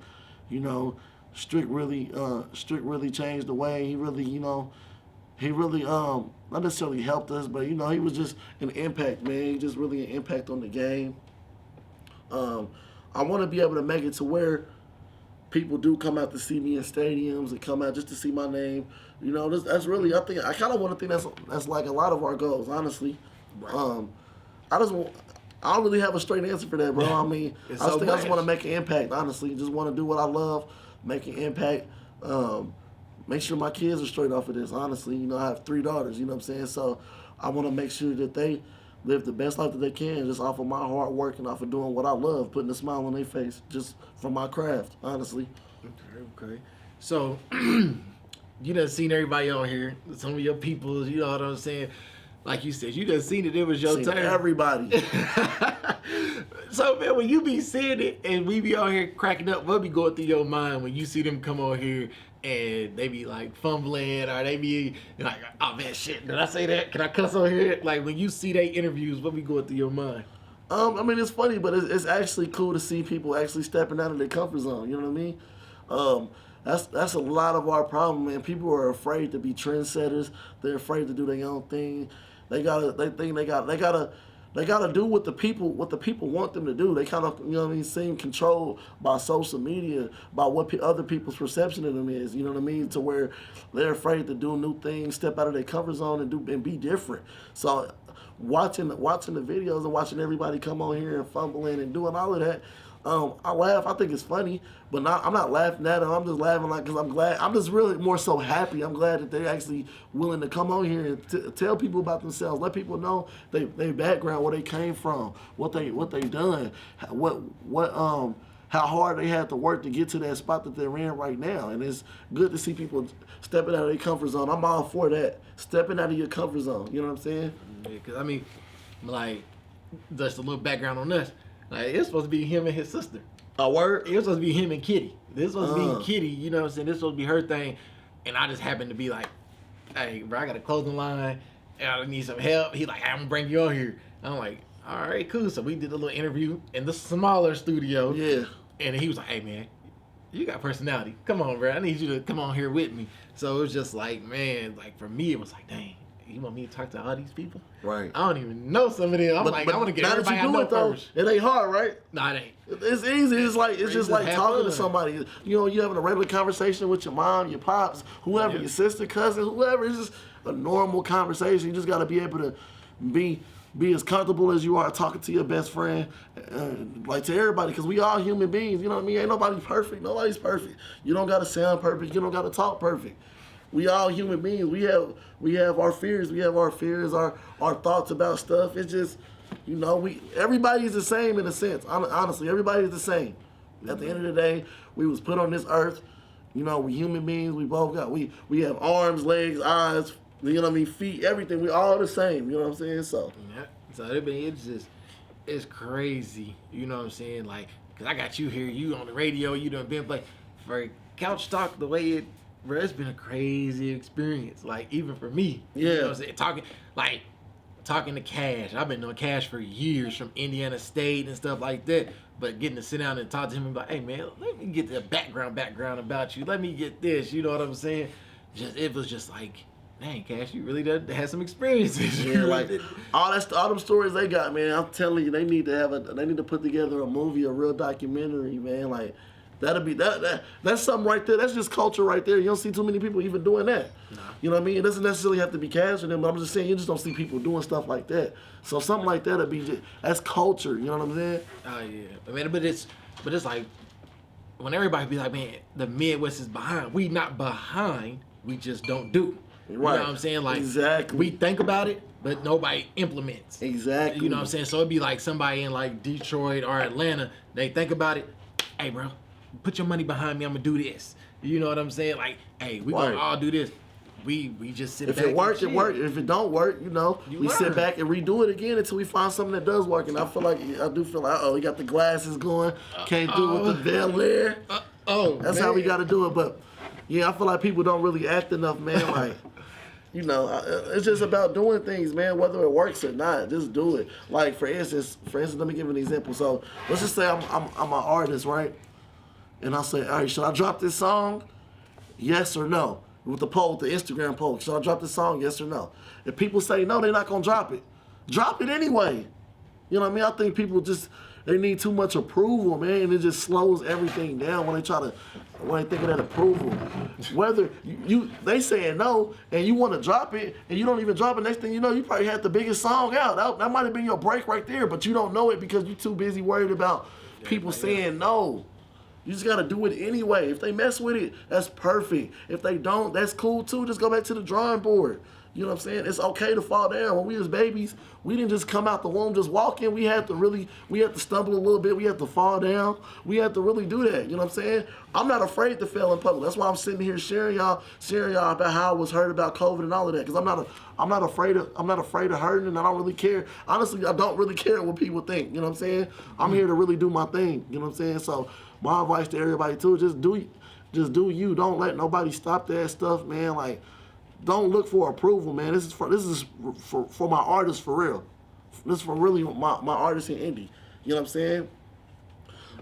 Strick really changed the way. He really, not necessarily helped us, but he was just an impact, man. He just really an impact on the game. I want to be able to make it to where people do come out to see me in stadiums and come out just to see my name. That's really, I kind of want to think that's like a lot of our goals, honestly. Right. I don't really have a straight answer for that, bro. I mean, I just want to make an impact, honestly. Just want to do what I love, make an impact. Make sure my kids are straight off of this, honestly. I have 3 daughters, you know what I'm saying? So I want to make sure that they live the best life that they can just off of my hard work and off of doing what I love, putting a smile on their face just from my craft, honestly. Okay. So, you done seen everybody on here, some of your people, you know what I'm saying? Like you said, you done seen it was your turn. Everybody. So, man, when you be seeing it and we be out here cracking up, what be going through your mind when you see them come on here and they be like fumbling or they be like, oh man, shit, did I say that? Can I cuss on here? Like, when you see they interviews, what be going through your mind? I mean, it's funny, but it's actually cool to see people actually stepping out of their comfort zone. You know what I mean? That's a lot of our problem, man. People are afraid to be trendsetters. They're afraid to do their own thing. They gotta do what the people want them to do. They kind of, seem controlled by social media, by what other people's perception of them is. You know what I mean? To where they're afraid to do new things, step out of their comfort zone, and be different. So watching the videos and watching everybody come on here and fumbling and doing all of that, I laugh. I think it's funny, but I'm not laughing at them. I'm just laughing because I'm glad. I'm just really more so happy. I'm glad that they're actually willing to come on here and tell people about themselves, let people know their background, where they came from, what they done, how hard they had to work to get to that spot that they're in right now. And it's good to see people stepping out of their comfort zone. I'm all for that. Stepping out of your comfort zone. You know what I'm saying? Yeah, because, I mean, like, just a little background on us. Like, it's supposed to be him and his sister. A word? It was supposed to be him and Kitty. This was supposed to be Kitty, you know what I'm saying? This was supposed to be her thing. And I just happened to be like, hey, bro, I got a clothing line. And I need some help. He's like, I'm going to bring you on here. I'm like, all right, cool. So we did a little interview in the smaller studio. Yeah. And he was like, hey, man, you got personality. Come on, bro. I need you to come on here with me. So it was just like, man, like for me, it was like, dang. You want me to talk to all these people? Right. I don't even know some of them. I'm like, I want to get everybody I know first. It ain't hard, right? Nah, it ain't. It's easy. It's just like talking to somebody. You having a regular conversation with your mom, your pops, whoever, your sister, cousin, whoever. It's just a normal conversation. You just got to be able to be as comfortable as you are talking to your best friend, like to everybody, because we all human beings. You know what I mean? Ain't nobody perfect. Nobody's perfect. You don't got to sound perfect. You don't got to talk perfect. We all human beings. We have our fears. We have our fears, our thoughts about stuff. It's just, everybody's the same in a sense. Honestly, everybody's the same. At the end of the day, we was put on this earth. We human beings. We both got, we have arms, legs, eyes, feet, everything. We all the same. You know what I'm saying? So. Yeah. So it's crazy. You know what I'm saying? Like, cause I got you here. You on the radio. You done been like for Couch Talk the way it. Bro, it's been a crazy experience. Like, even for me. Yeah. You know what I'm saying? talking to Cash. I've been knowing Cash for years from Indiana State and stuff like that. But getting to sit down and talk to him about, hey man, let me get the background about you. Let me get this. You know what I'm saying? It was just like, dang, Cash, you really had some experiences. Yeah, like all them stories they got, man. I'm telling you, they need to put together a movie, a real documentary, man. Like that's something right there. That's just culture right there. You don't see too many people even doing that. Nah. You know what I mean? It doesn't necessarily have to be Cash or them, but I'm just saying you just don't see people doing stuff like that. So something like that'd be that's culture. You know what I'm saying? Oh yeah, I mean, but it's like when everybody be like, man, the Midwest is behind. We not behind. We just don't do. Right. You know what I'm saying? Like, exactly. We think about it, but nobody implements. Exactly. You know what I'm saying? So it'd be like somebody in like Detroit or Atlanta, they think about it, hey bro, put your money behind me, I'm gonna do this. You know what I'm saying? Like, hey, we gonna all do this. We just sit back. If it works, it works. If it don't work, we learn. Sit back and redo it again until we find something that does work. And I feel like, we got the glasses going. Can't do it with the Bel Air. That's how we got to do it. But yeah, I feel like people don't really act enough, man. Like, it's just about doing things, man. Whether it works or not, just do it. Like for instance, let me give an example. So let's just say I'm an artist, right? And I say, all right, should I drop this song? Yes or no? With the poll, the Instagram poll, should I drop this song? Yes or no? If people say no, they're not gonna drop it. Drop it anyway. You know what I mean? I think people they need too much approval, man, and it just slows everything down when they think of that approval. Whether they saying no and you want to drop it and you don't even drop it, next thing you know, you probably had the biggest song out. That might have been your break right there, but you don't know it because you're too busy worried about people saying no. You just got to do it anyway. If they mess with it, that's perfect. If they don't, that's cool too. Just go back to the drawing board. You know what I'm saying? It's okay to fall down. When we was babies, we didn't just come out the womb just walking. We had to stumble a little bit. We had to fall down. We had to really do that. You know what I'm saying? I'm not afraid to fail in public. That's why I'm sitting here sharing y'all about how I was hurt about COVID and all of that. Because I'm not afraid of hurting, and I don't really care. Honestly, I don't really care what people think. You know what I'm saying? I'm here to really do my thing. You know what I'm saying? So my advice to everybody too, just do you. Don't let nobody stop that stuff, man. Like, don't look for approval, man. This is for my artists for real. This is for really my artists in indie. You know what I'm saying?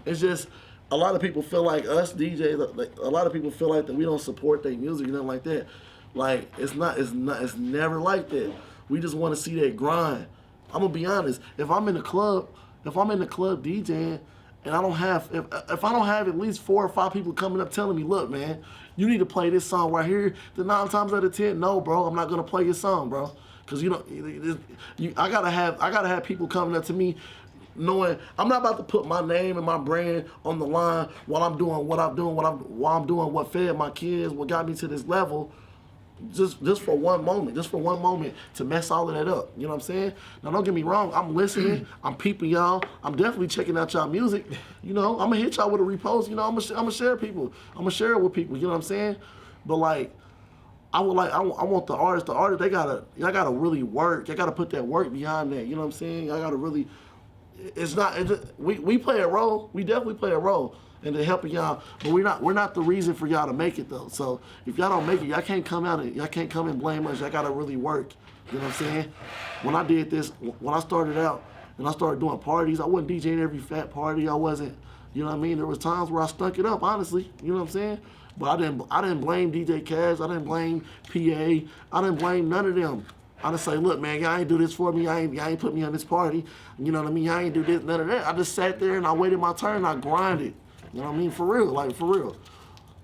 It's just a lot of people feel like us DJs. A lot of people feel like that we don't support their music and nothing like that. Like it's never like that. We just want to see that grind. I'm gonna be honest. If I'm in the club DJing, and I don't have, if I don't have at least 4 or 5 people coming up telling me, look, man, you need to play this song right here, then 9 times out of 10, no, bro, I'm not gonna play your song, bro, because I gotta have people coming up to me, knowing I'm not about to put my name and my brand on the line while I'm doing what I'm doing, what fed my kids, what got me to this level. Just for one moment to mess all of that up. You know what I'm saying? Now don't get me wrong, I'm listening, I'm peeping y'all, I'm definitely checking out y'all music. I'm gonna hit y'all with a repost, I'm gonna share people. I'm gonna share it with people, you know what I'm saying? But like I want the artist, they gotta really work. They gotta put that work behind that, you know what I'm saying? I gotta really we play a role, we definitely play a role. And to helping y'all, but we're not the reason for y'all to make it though. So if y'all don't make it, y'all can't come and blame us. Y'all gotta really work. You know what I'm saying? When I did this, when I started out and I started doing parties, I wasn't DJing every fat party. I wasn't, you know what I mean? There was times where I stunk it up, honestly. You know what I'm saying? But I didn't blame DJ Cash. I didn't blame PA. I didn't blame none of them. I just say, look, man, y'all ain't do this for me. Y'all ain't put me on this party. You know what I mean? Y'all ain't do this, none of that. I just sat there and I waited my turn and I grinded. You know what I mean? For real, like for real.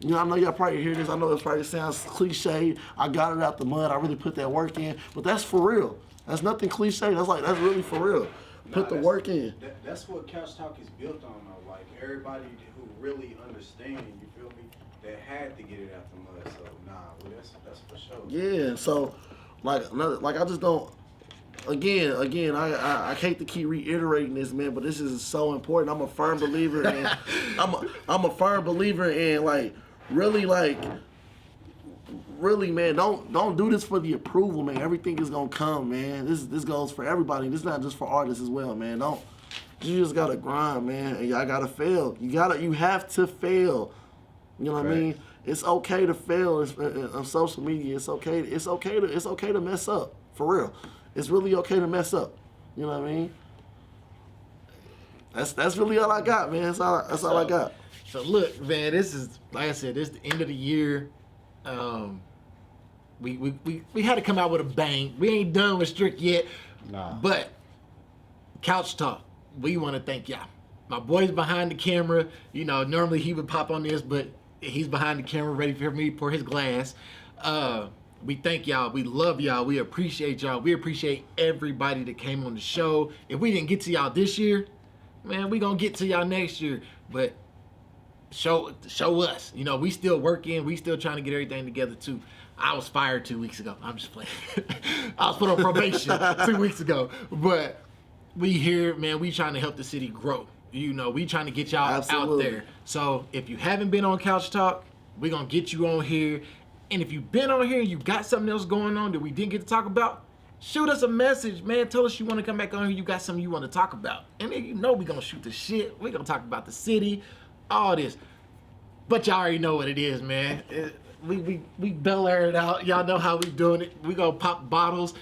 I know y'all probably hear this. I know it probably sounds cliche. I got it out the mud. I really put that work in. But that's for real. That's nothing cliche. That's really for real. Put the work in. That's what Couch Talk is built on, though. Like everybody who really understand, you feel me, that had to get it out the mud. So that's for sure. Yeah. So like I just don't. Again, I hate to keep reiterating this, man, but this is so important. I'm a firm believer in. I'm a firm believer in really, man. Don't do this for the approval, man. Everything is gonna come, man. This goes for everybody. This is not just for artists as well, man. You just gotta grind, man, and y'all gotta fail. You have to fail. You know what I mean? It's okay to fail on social media. It's okay to mess up. For real. it's really okay to mess up. You know what I mean? That's really all I got, man. That's all I got. So look, man, this is, like I said, this is the end of the year. We had to come out with a bang. We ain't done with Strict yet. Nah. But Couch Talk, we want to thank y'all. My boy's behind the camera. You know, normally he would pop on this, but he's behind the camera ready for me to pour his glass. We thank y'all. We love y'all. We appreciate y'all. We appreciate everybody that came on the show. If we didn't get to y'all this year, man, we gonna get to y'all next year. But show us. You know, we still working. We still trying to get everything together too. I was fired 2 weeks ago. I'm just playing. I was put on probation 2 weeks ago. But we here, man. We trying to help the city grow. You know, we trying to get y'all Absolutely. out there. So if you haven't been on Couch Talk, we gonna get you on here. And if you've been on here and you got something else going on that we didn't get to talk about, shoot us a message, man. Tell us you want to come back on here. You got something you want to talk about. And then you know we gonna shoot the shit. We gonna talk about the city, all this. But y'all already know what it is, man. We Bel Air it out. Y'all know how we doing it. We gonna pop bottles.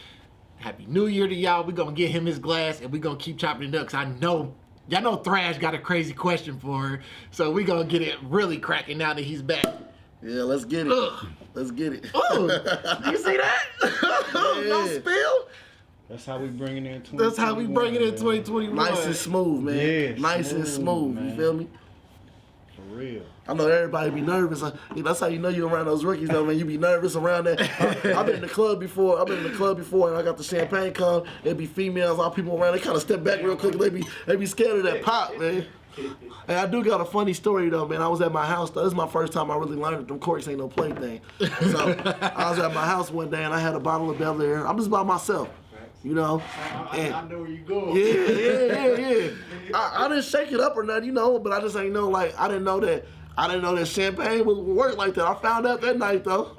Happy New Year to y'all. We gonna get him his glass and we gonna keep chopping it up. Cause I know y'all know Thrash got a crazy question for her. So we gonna get it really cracking now that he's back. Yeah, let's get it. Ugh. Let's get it. Ooh, you see that? No Yeah. spill. That's how we bring it in 2021. That's how we bring it in 2021. Nice and smooth, man. Yeah, nice and smooth. man. You feel me? For real. I know everybody be nervous. That's how you know you're around those rookies, though, man. You be nervous around that. I've been in the club before. And I got the champagne come. There be females, all people around. They kind of step back real quick. They be scared of that pop, man. And I do got a funny story though, man. I was at my house though. This is my first time I really learned that them corks ain't no plaything. So I was at my house one day and I had a bottle of Bel Air. I'm just by myself, you know. I know where you going. Yeah. I didn't shake it up or nothing, you know, but I just ain't know, like, I didn't know that champagne would work like that. I found out that night though.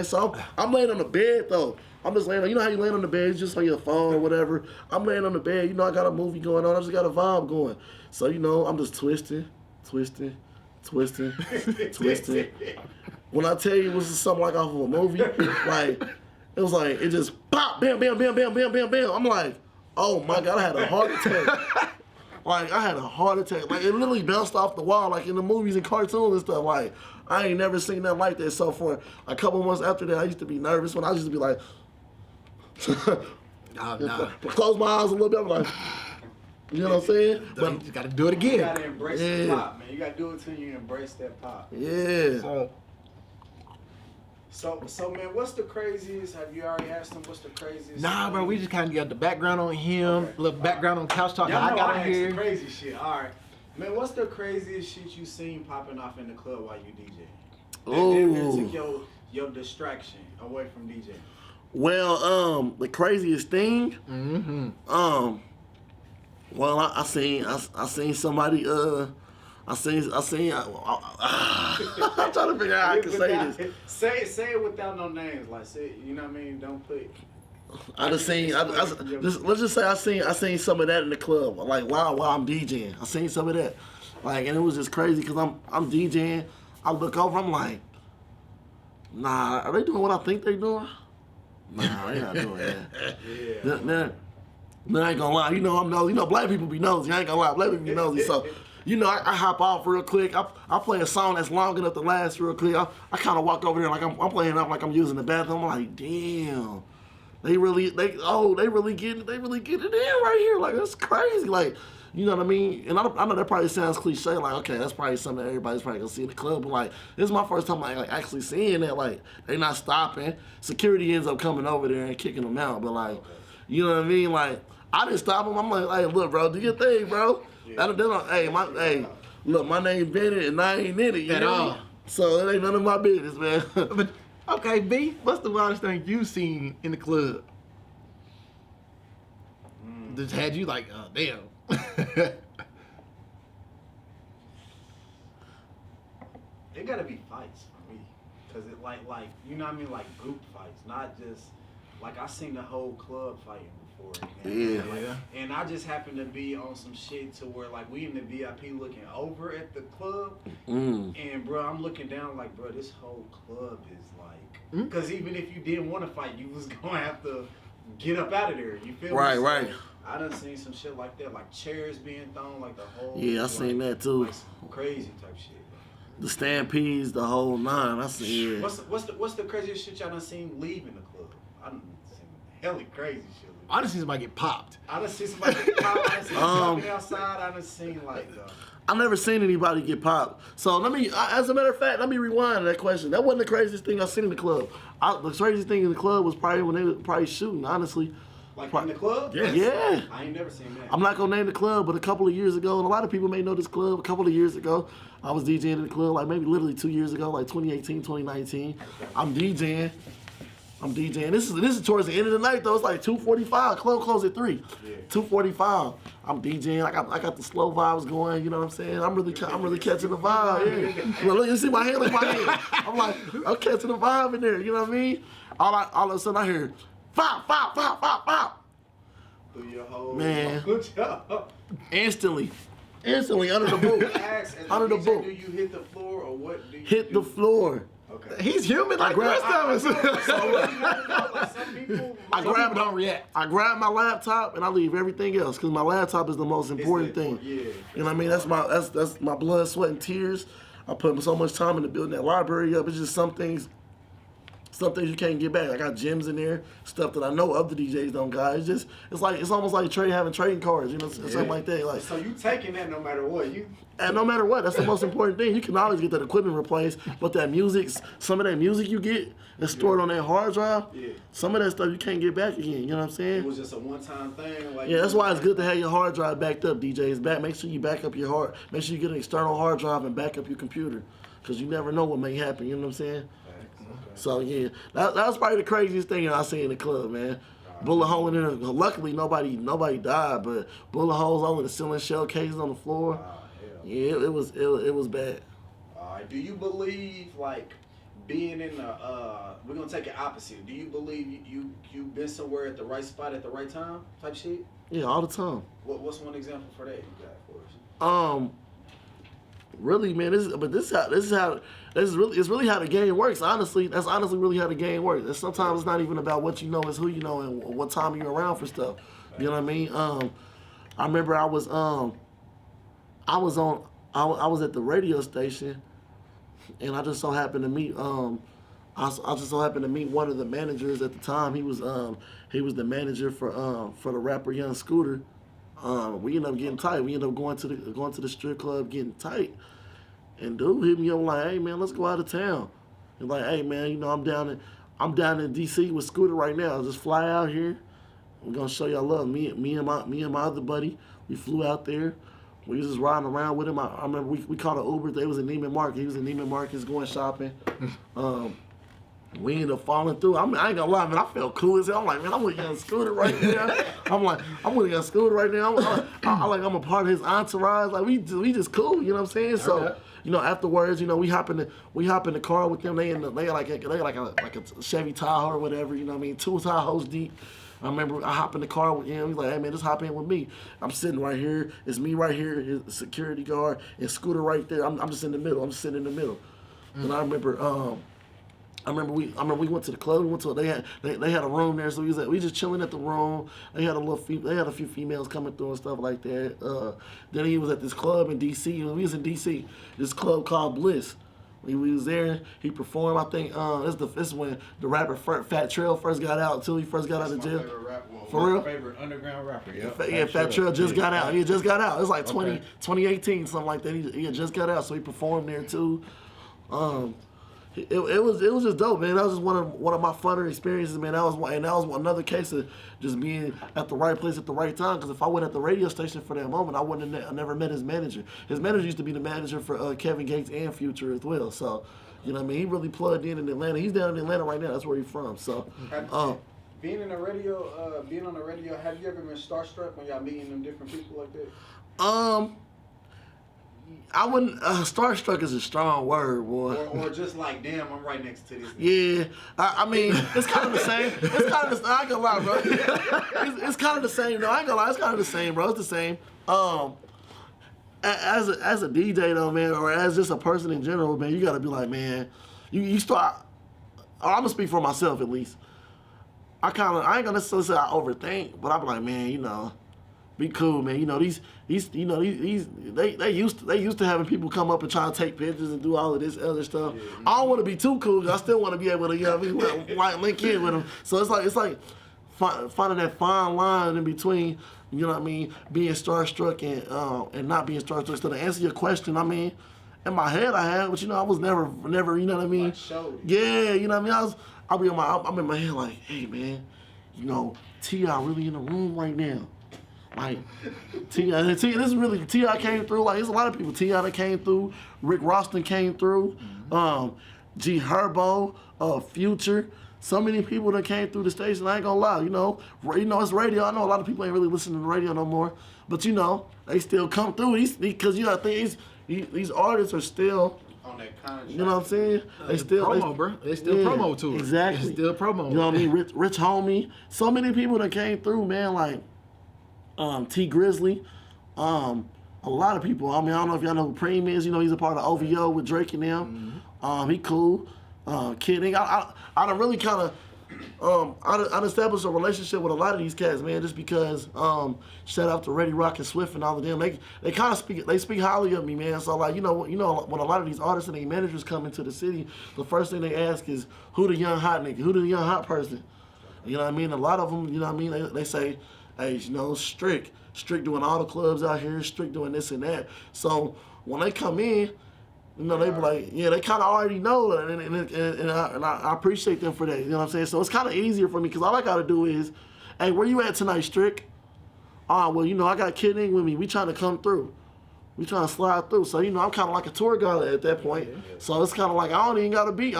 So I'm laying on the bed though. I'm just laying on, you know how you laying on the bed, just on your phone or whatever. I'm laying on the bed, you know, I got a movie going on, I just got a vibe going. So, you know, I'm just twisting. When I tell you it was something like off of a movie, like, it was like, it just pop, bam, bam, bam, bam, bam, bam, bam. I'm like, oh my God, I had a heart attack. Like, I had a heart attack. Like, it literally bounced off the wall, like in the movies and cartoons and stuff. Like, I ain't never seen nothing like that. So for a couple months after that, I used to be nervous when I used to be like, close my eyes a little bit. I'm like, you know what I'm saying? But you just gotta do it again. You gotta embrace the pop, man. You gotta do it till you embrace that pop. Yeah. So man, what's the craziest? Have you already asked them what's the craziest? Nah, bro, we just kind of got the background on him, a little background on Couch Talk. Y'all I know got I on asked here. the crazy shit. All right, man. What's the craziest shit you seen popping off in the club while you DJ? Ooh. That took your distraction away from DJ. Well, the craziest thing. Mm-hmm. Well, I seen somebody. I'm trying to figure out how I can say this. Say it without no names. Like say, you know what I mean? Don't put. Let's just say I seen some of that in the club. Like while I'm DJing, I seen some of that. Like, and it was just crazy because I'm DJing. I look over, I'm like, nah, are they doing what I think they doing? Nah, they not doing that. Yeah. Man, I ain't gonna lie. You know I'm nosy. You know black people be nosy. I ain't gonna lie. Black people be nosy. So, you know, I hop off real quick. I play a song that's long enough to last real quick. I kind of walk over there like I'm playing up like I'm using the bathroom. I'm like, damn. They really getting it in right here. Like, that's crazy. Like, you know what I mean? And I know that probably sounds cliche. Like, okay, that's probably something that everybody's probably gonna see in the club. But like, this is my first time like actually seeing that. Like, they not stopping. Security ends up coming over there and kicking them out. But like, you know what I mean? Like, I didn't stop them. I'm like, hey, look, bro, do your thing, bro. Look, my name Bennett and I ain't in it At all. So it ain't none of my business, man. But okay, B, what's the wildest thing you've seen in the club? Just had you like, oh damn. It gotta be fights for me, cause it like you know what I mean, like group fights, not just like I seen the whole club fighting before. Yeah. And I just happened to be on some shit to where like we in the VIP looking over at the club, and bro, I'm looking down like, bro, this whole club is like, cause even if you didn't want to fight, you was gonna have to get up out of there. You feel Right, me? right. So, I done seen some shit like that, like chairs being thrown, like the whole. Yeah, I seen that too. Like some crazy type shit. The stampedes, the whole nine. I seen. Yeah. What's the craziest shit y'all done seen leaving the club? I done seen hella crazy shit. I done seen somebody get popped. I done seen somebody get popped. I done seen somebody outside. I done seen like. I never seen anybody get popped. So as a matter of fact, let me rewind that question. That wasn't the craziest thing I seen in the club. The craziest thing in the club was probably when they were probably shooting. Honestly. Like in the club? Yeah. Yeah. I ain't never seen that. I'm not gonna name the club, but a couple of years ago, and a lot of people may know this club. A couple of years ago, I was DJing in the club, like maybe literally 2 years ago, like 2018, 2019. I'm DJing. This is towards the end of the night though. It's like 2:45. Club closed at 3. Yeah. 2:45. I'm DJing. I got the slow vibes going. You know what I'm saying? I'm really catching the vibe. Yeah. Look, you see my hand? Look, my hand. I'm like, I'm catching the vibe in there. You know what I mean? All of a sudden I hear, pop, pop, pop, pop, pop. Through your whole man. Good job. Instantly under the boot. Under the boot. Do you hit the floor or what? Do you hit the floor. Okay. He's human like the rest of us. Don't react. I grab my laptop and I leave everything else because my laptop is the most important thing. Yeah. You know what I mean? That's my blood, sweat, and tears. I put so much time into building that library up. It's just some things you can't get back. I got gems in there, stuff that I know other DJs don't got. It's almost like having trading cards, you know, something like that. Like, so you taking that no matter what, and no matter what, that's the most important thing. You can always get that equipment replaced, but some of that music you get is stored on that hard drive. Yeah. Some of that stuff you can't get back again. You know what I'm saying? It was just a one-time thing. Like, yeah, that's why it's good to have your hard drive backed up, DJs. Make sure you back up your make sure you get an external hard drive and back up your computer, because you never know what may happen. You know what I'm saying? Okay. So yeah, that was probably the craziest thing I seen in the club, man. Bullet hole in there. Luckily, nobody died, but bullet holes all in the ceiling, shell cases on the floor. Yeah, it was bad. Do you believe like being in the we're gonna take it opposite? Do you believe you've been somewhere at the right spot at the right time type shit? Yeah, all the time. What's one example for that you got for us? Really, man, it's really how the game works. Honestly, that's honestly really how the game works. And sometimes it's not even about what you know, it's who you know and what time you're around for stuff. You know what I mean? I remember I was at the radio station, and I just so happened to meet I just so happened to meet one of the managers at the time. He was the manager for the rapper Young Scooter. We ended up getting tight. We ended up going to the strip club, getting tight. And dude hit me up like, "Hey man, let's go out of town." He's like, "Hey man, you know I'm down in DC with Scooter right now. Just fly out here. We're gonna show y'all love." Me and my other buddy, we flew out there. We was just riding around with him. I remember we caught an Uber. They was in Neiman Marcus. He was in Neiman Marcus going shopping. We ended up falling through. I ain't gonna lie, man. I felt cool as hell. I'm like, man, I'm with Young Scooter right now. I'm with Young Scooter right now. I'm a part of his entourage. Like we just cool. You know what I'm saying? So, afterwards, we hop in the car with them. They like a Chevy Tahoe or whatever. You know what I mean? 2 Tahoes deep. I remember I hop in the car with him. He's like, "Hey man, just hop in with me." I'm sitting right here. It's me right here, his security guard, and Scooter right there. I'm just in the middle. I'm just sitting in the middle. And I remember we went to the club. They had a room there, so we just chilling at the room. They had a few females coming through and stuff like that. Then he was at this club in DC. We was in DC. This club called Bliss. We was there. He performed. I think this is when the rapper Fat Trail first got out too. He first got out of jail. For real? Favorite underground rapper. Yeah. Fat Trail just got out. He just got out. It was like 2018, something like that. He had just got out, so he performed there too. It was just dope, man. That was just one of my funner experiences, man. That was another case of just being at the right place at the right time. Because if I went at the radio station for that moment, I wouldn't have never met his manager. His manager used to be the manager for Kevin Gates and Future as well. So, you know what I mean? He really plugged in Atlanta. He's down in Atlanta right now. That's where he's from. So, being on the radio, have you ever been starstruck when y'all meeting them different people like that? I wouldn't. Starstruck is a strong word, boy. Or just like, damn, I'm right next to this. Yeah, I mean, it's kind of the same. It's kind of the. I ain't gonna lie, bro. It's kind of the same. No, I ain't gonna lie. It's kind of the same, bro. It's the same. As a DJ though, man, or as just a person in general, man, you gotta be like, man, you start. I'm gonna speak for myself at least. I ain't gonna necessarily say I overthink, but I be like, man, you know, be cool, man. You know, they used to having people come up and try to take pictures and do all of this other stuff. Yeah. I don't want to be too cool. I still want to be able to, you know, link in with them. So it's like finding that fine line in between, you know what I mean, being starstruck and not being starstruck. So to answer your question, I mean, in my head I had, but you know, I was never, you know what I mean? Like yeah, you know what I mean? I'm in my head like, hey man, you know, T.I. really in the room right now. Like T.I. this is really T.I. came through. Like there's a lot of people. T.I. that came through. Rick Roston came through. G Herbo, Future. So many people that came through the station. I ain't gonna lie. You know, it's radio. I know a lot of people ain't really listening to the radio no more. But you know, they still come through. Because you know, these artists are still on that contract. You know what I'm saying? They still promo, bro. They still promo to it. Exactly. They still promo. You know what I mean? Rich Homie. So many people that came through, man. Like T Grizzly. A lot of people. I mean, I don't know if y'all know who Preem is. You know, he's a part of OVO with Drake and them. He cool. Kidding. I done really kind of I established a relationship with a lot of these cats, man, just because shout out to Ready Rock and Swift and all of them. They kind of speak highly of me, man. So like, you know when a lot of these artists and their managers come into the city, the first thing they ask is who the young hot nigga, who the young hot person. You know what I mean? A lot of them, you know what I mean, they say, hey, you know, Strick doing all the clubs out here, Strick doing this and that. So when they come in, you know, they be like, yeah, they kind of already know, and I appreciate them for that. You know what I'm saying? So it's kind of easier for me because all I got to do is, hey, where you at tonight, Strick? Well, you know, I got Kid Ink with me. We trying to come through. We trying to slide through. So, you know, I'm kind of like a tour guide at that point. So it's kind of like I don't even gotta be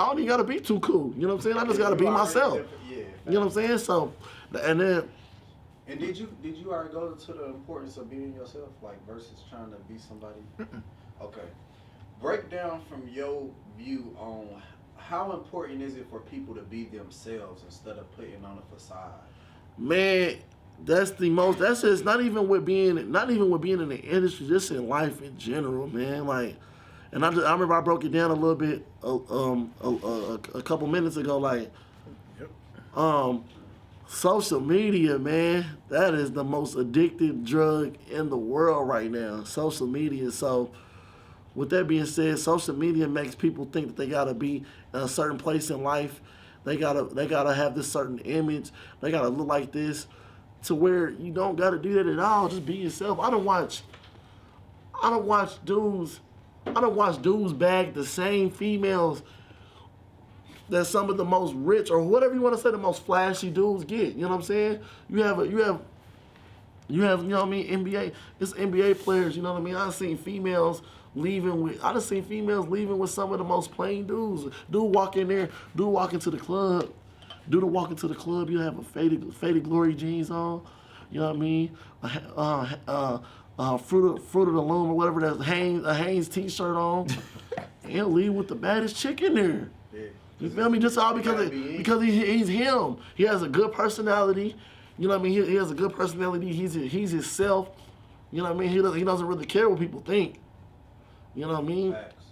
too cool. You know what I'm saying? I just gotta be myself. You know what I'm saying? So, and then. And did you already go to the importance of being yourself, like versus trying to be somebody? Okay. Break down from your view on how important is it for people to be themselves instead of putting on a facade? Man, that's just not even with being in the industry, just in life in general, man. Like, and I remember I broke it down a little bit a couple minutes ago. Like, social media, man, that is the most addictive drug in the world right now. Social media. So with that being said, social media makes people think that they gotta be in a certain place in life. They gotta have this certain image. They gotta look like this, to where you don't gotta do that at all. Just be yourself. I don't watch dudes bag the same females that some of the most rich or whatever you want to say, the most flashy dudes get. You know what I'm saying? You have you know what I mean, NBA. It's NBA players. You know what I mean? I've seen females leaving with some of the most plain dudes. Dude walk into the club. You have a faded glory jeans on. You know what I mean? Fruit of the Loom or whatever, that's a Hanes t-shirt on. And he'll leave with the baddest chick in there. Yeah. You feel me? Just all because he's him. He has a good personality. You know what I mean? He has a good personality. He's himself. You know what I mean? He doesn't really care what people think. You know what I mean? Facts.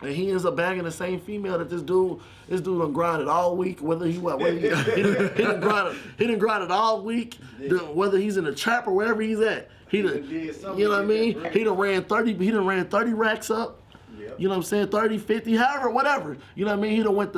And he ends up bagging the same female that this dude done grinded all week. Whether he done grinded all week. Yeah. Whether he's in the trap or wherever he's at, you know what I mean? He done ran 30 racks up. Yep. You know what I'm saying? 30, 50, however, whatever. You know what I mean? He done went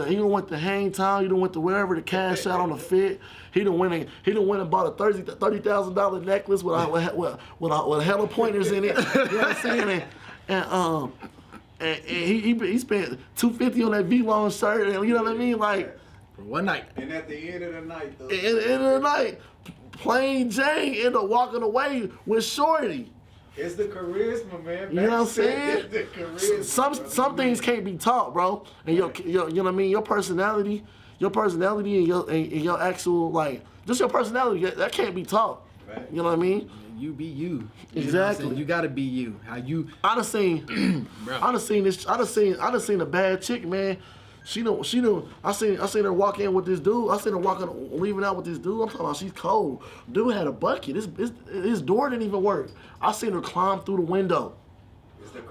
to Hang Town. He done went to wherever to cash out on the fit. He done went and bought a $30,000 necklace with a hella pointers in it. You know what I'm saying? And he spent $250 on that V-Long shirt. And you know what I mean? Like, for one night. And at the end of the night, though. At the end of the night, plain Jane ended up walking away with Shorty. It's the charisma, man. You know what I'm saying? It's the charisma. Some things can't be taught, bro. And your you know what I mean? Your personality and your actual, like, just your personality, that can't be taught. Right. You know what I mean? You be you. Exactly. You gotta be you. How you? I done seen a bad chick, man. She done. I seen her walk in with this dude. I seen her leaving out with this dude. I'm talking about, she's cold. Dude had a bucket. His door didn't even work. I seen her climb through the window.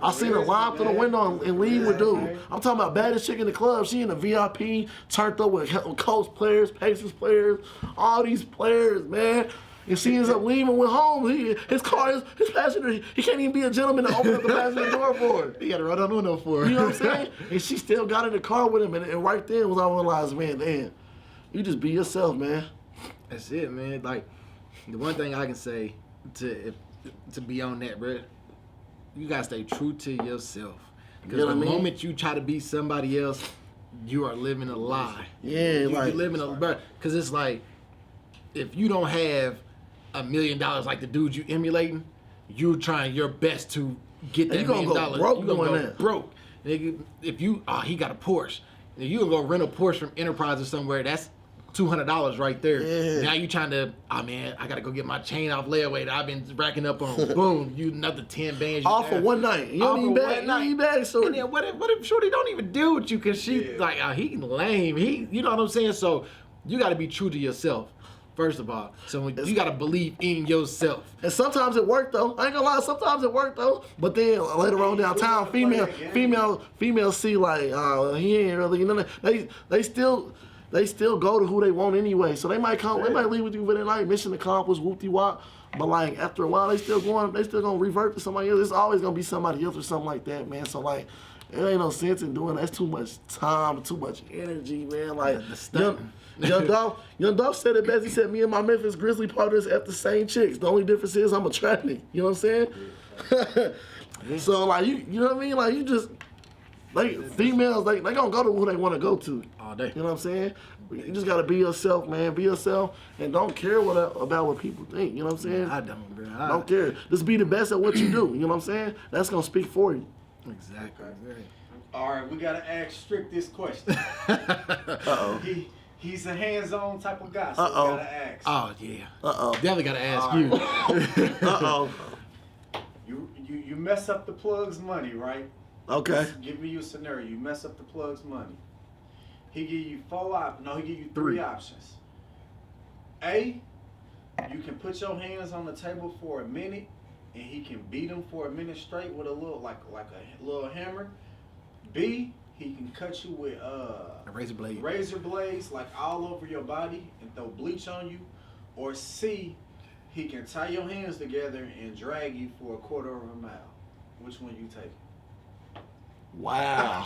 I seen her line through the window and leave with dude. I'm talking about baddest chick in the club. She in the VIP, turned up with Colts players, Pacers players, all these players, man. And she ends up leaving with home. His car, his passenger, he can't even be a gentleman to open up the passenger door for her. He got to run on the window for her. You know what I'm saying? And she still got in the car with him. And right then was I realized, man, damn, you just be yourself, man. That's it, man. Like, the one thing I can say to be on that, bro, you gotta stay true to yourself. Because the moment you try to be somebody else, you are living a lie. Yeah, you're living a lie. Because it's like, if you don't have $1 million like the dude you emulating, you're trying your best to get that $1 million. You're gonna go broke. Nigga, if he got a Porsche. If you gonna go rent a Porsche from Enterprise or somewhere, that's $200 right there. Yeah. Now you trying to, man, I gotta go get my chain off layaway that I've been racking up on. Boom, you another 10 bands. All for one night. You don't even bag, so. And then what if Shorty don't even deal with you because she's like, he lame. You know what I'm saying? So you gotta be true to yourself. First of all, so you gotta believe in yourself. And sometimes it worked though. I ain't gonna lie, sometimes it worked though. But then later on downtown, females see like, he ain't really, you know, they still go to who they want anyway. So they might leave with you for the night, mission accomplished, whoop-de-wop. But like after a while, they still gonna revert to somebody else. It's always gonna be somebody else or something like that, man. So like, it ain't no sense in doing that. That's too much time, too much energy, man. Like Young Dolph said it best. He said, "Me and my Memphis Grizzly partners at the same chicks. The only difference is I'm attractive." You know what I'm saying? So like you know what I mean? Like you just females, they gonna go to who they want to go to all day. You know what I'm saying? You just gotta be yourself, man. Be yourself and don't care about what people think. You know what I'm saying? I don't, bro. Don't care. Just be the best at what you do. You know what I'm saying? That's gonna speak for you. Exactly. All right, we gotta ask Strick this question. He's a hands-on type of guy, so we gotta ask. Oh yeah. Definitely gotta ask you. You mess up the plug's money, right? Okay. Just give me you a scenario. You mess up the plug's money. He give you three options. A, you can put your hands on the table for a minute, and he can beat them for a minute straight with a little like a little hammer. B, he can cut you with a razor blade. Razor blades like all over your body and throw bleach on you. Or C, he can tie your hands together and drag you for 1/4 mile. Which one you take? Wow.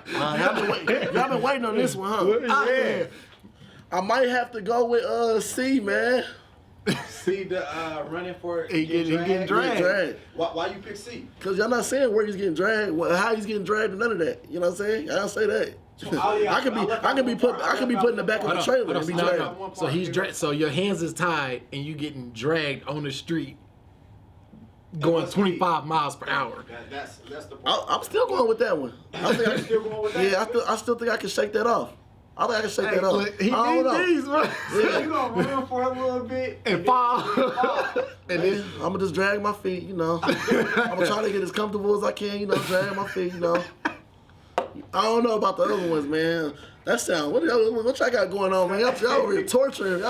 Y'all been waiting on this one, huh? Yeah. I might have to go with C, man. C, the running for getting dragged. Why you pick C? Because y'all not saying where he's getting dragged, how he's getting dragged, and none of that. You know what I'm saying? I don't say that. I can be put in the back of the trailer and be dragged. So he's so your hands is tied and you getting dragged on the street, going 25 miles per hour. That's the part. I'm still going with that one. Still going with that? Yeah, I still think I can shake that off. I think I can shake that off. He needs these, bro. Yeah. You gonna run for a little bit and fall. And then I'm gonna just drag my feet, you know. I'm gonna try to get as comfortable as I can, you know, drag my feet, you know. I don't know about the other ones, man. That sound, what y'all got going on, man? Y'all over here torturing. You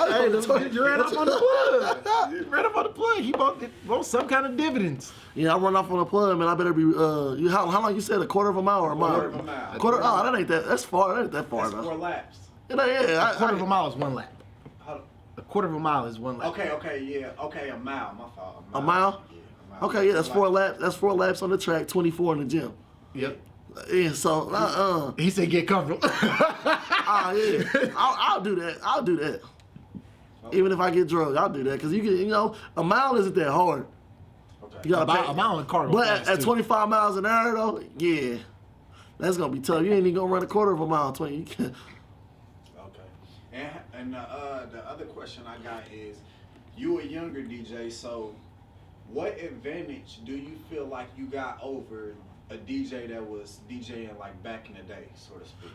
ran up on the plug. You ran up on the plug. He bought some kind of dividends. Yeah, I run off on the plug, man. I better be, how long you said, 1/4 mile or a mile? 1/4 mile. That ain't that, that's far, that ain't that far, That's 4 laps. Yeah, a 1/4 mile is 1 lap. How, A 1/4 mile is 1 lap. Okay, a mile. My fault. A mile? Yeah, a mile. Okay, yeah, that's 4 laps. That's 4 laps on the track, 24 in the gym. Yep. Yeah, so He said get comfortable. yeah, I'll do that. Okay. Even if I get drugged, I'll do that because a mile isn't that hard. Okay. You gotta a mile in car. But at 25 miles an hour though, yeah, that's gonna be tough. You ain't even gonna run 1/4 mile. 20. You can't. Okay. And the other question I got is, you a younger DJ, so what advantage do you feel like you got over a DJ that was DJing like back in the day, so to speak?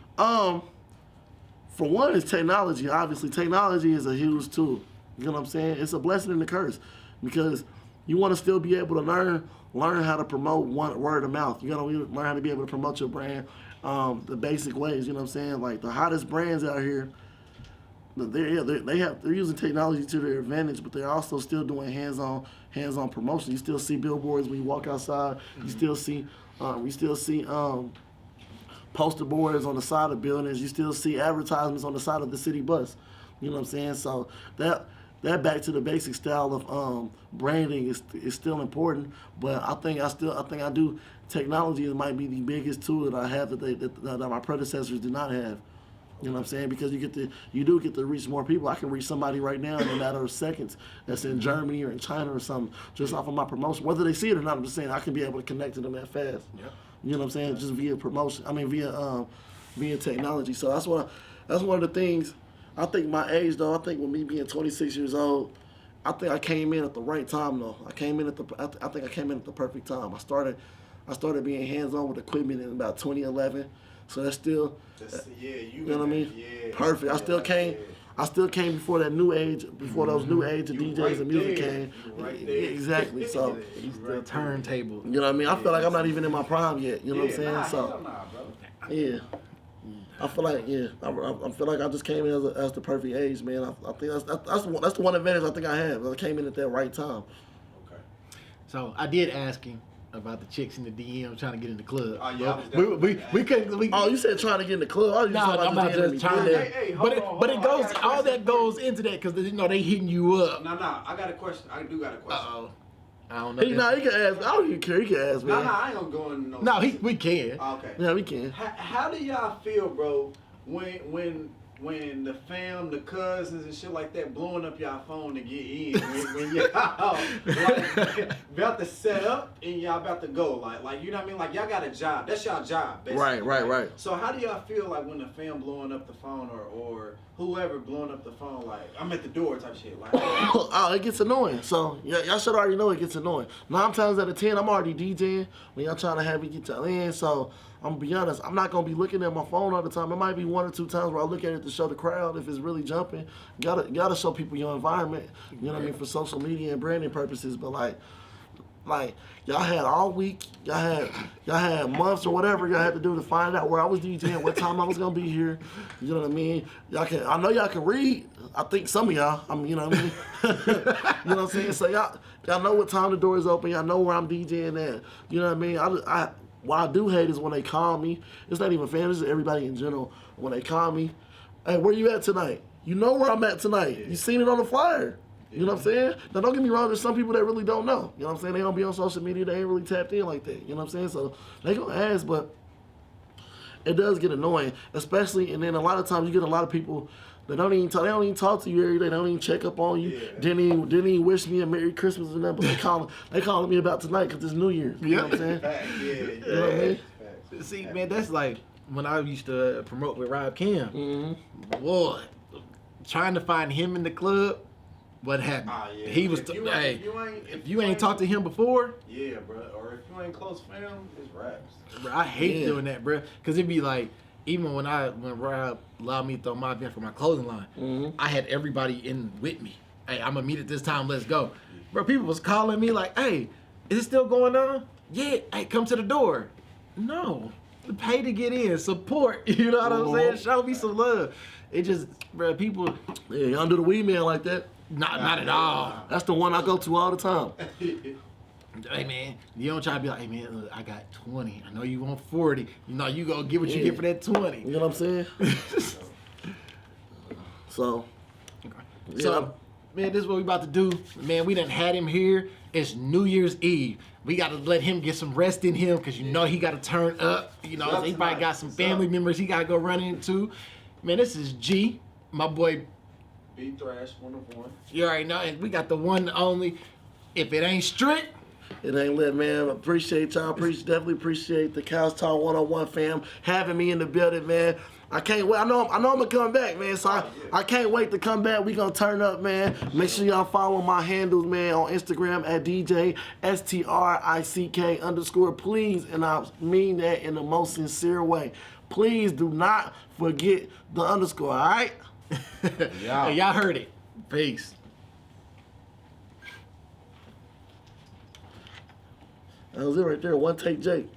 For one, it's technology. Obviously, technology is a huge tool. You know what I'm saying? It's a blessing and a curse because you want to still be able to learn how to promote word of mouth. You gotta learn how to be able to promote your brand the basic ways. You know what I'm saying? Like the hottest brands out here, they're using technology to their advantage, but they're also still doing hands-on promotion. You still see billboards when you walk outside. Mm-hmm. You still see poster boards on the side of buildings. You still see advertisements on the side of the city bus. You know what I'm saying? So that back to the basic style of branding is still important. But I think I do. Technology might be the biggest tool that I have that my predecessors did not have. You know what I'm saying? Because you do get to reach more people. I can reach somebody right now in a matter of seconds that's in Germany or in China or something, just off of my promotion. Whether they see it or not, I'm just saying I can be able to connect to them that fast. Yep. You know what I'm saying? Just via promotion. I mean via technology. So that's one of the things. I think my age though. I think with me being 26 years old, I think I came in at the right time though. I think I came in at the perfect time. I started being hands-on with equipment in about 2011. So that's still, you know what I mean? Yeah, perfect. I still came before that new age, before those new age of DJs and music came. Right there. Exactly. So the turntable. You know what I mean? I feel like I'm not even in my prime yet. You know what I'm saying? Yeah. I feel like I feel like I just came in as the perfect age, man. I think that's the one advantage I think I have. I came in at that right time. Okay. So I did ask him about the chicks in the DM trying to get in the club. Oh yeah, we couldn't. Oh, you said trying to get in the club? No, I'm not just trying to. Hey, but it goes. All that goes into that because they hitting you up. No, I got a question. I do got a question. Uh-oh. I don't know. He can ask. I don't even care. He can ask, man. No, I ain't gonna go in. No, we can. Okay. Yeah, we can. How do y'all feel, bro, when the fam, the cousins and shit like that blowing up y'all phone to get in when y'all like, about to set up and y'all about to go like you know what I mean, like y'all got a job, that's y'all job basically, right. So how do y'all feel like when the fam blowing up the phone or whoever blowing up the phone, like I'm at the door type shit, like oh, it gets annoying. So y'all should already know it gets annoying. 9 times out of 10 I'm already DJing when y'all trying to have me get y'all in. So I'm gonna be honest, I'm not gonna be looking at my phone all the time. It might be 1 or 2 times where I look at it to show the crowd if it's really jumping. Gotta show people your environment, you know what I mean, for social media and branding purposes. But like y'all had all week, y'all had months or whatever y'all had to do to find out where I was DJing, what time I was gonna be here. You know what I mean? I know y'all can read. I think some of y'all, you know what I mean? You know what I'm saying? So y'all know what time the door is open. Y'all know where I'm DJing at. You know what I mean? What I do hate is when they call me. It's not even fans, it's everybody in general. When they call me, hey, where you at tonight? You know where I'm at tonight. You seen it on the flyer. You know what I'm saying? Now, don't get me wrong, there's some people that really don't know. You know what I'm saying? They don't be on social media. They ain't really tapped in like that. You know what I'm saying? So they gonna ask, but it does get annoying. Especially, and then a lot of times you get a lot of people that don't even talk to you every day. They don't even check up on you. Yeah. Didn't even wish me a Merry Christmas and that, but they calling me about tonight because it's New Year's. You know what I'm saying? You know what I mean? See, man, that's like when I used to promote with Rob Cam. Mm-hmm. Boy, trying to find him in the club. What happened? Yeah. He was if you ain't talked to him before, yeah, bro. Or if you ain't close fam, it's raps. Bro, I hate doing that, bro. Cause it'd be like, even when Rob allowed me to throw my event for my clothing line, I had everybody in with me. Hey, I'm gonna meet at this time. Let's go, bro. People was calling me like, hey, is it still going on? Yeah. Hey, come to the door. No, pay to get in. Support. You know what I'm saying? Show me some love. It just, bro, people. Yeah, y'all do the weed man like that. Not at all. That's the one I go to all the time. Hey man, you don't try to be like, hey man, look, I got 20. I know you want 40. You know you gonna get what you get for that 20. You know what I'm saying? So, man, this is what we about to do. Man, we done had him here. It's New Year's Eve. We got to let him get some rest in him because you know he got to turn up. You know, he probably got some family members he got to go run into. Man, this is G, my boy. B Thrash 1 of 1. You already know, and we got the one and only. If it ain't strict, it ain't lit, man. Appreciate y'all. Definitely appreciate the Couch Talk 101 fam having me in the building, man. I can't wait. I know I'm gonna come back, man. So I can't wait to come back. We gonna turn up, man. Make sure y'all follow my handles, man, on Instagram at DJ STRICK_. Please, and I mean that in the most sincere way. Please do not forget the underscore. All right. Yeah. Hey, y'all heard it. Peace. That was it right there. One take, Jake.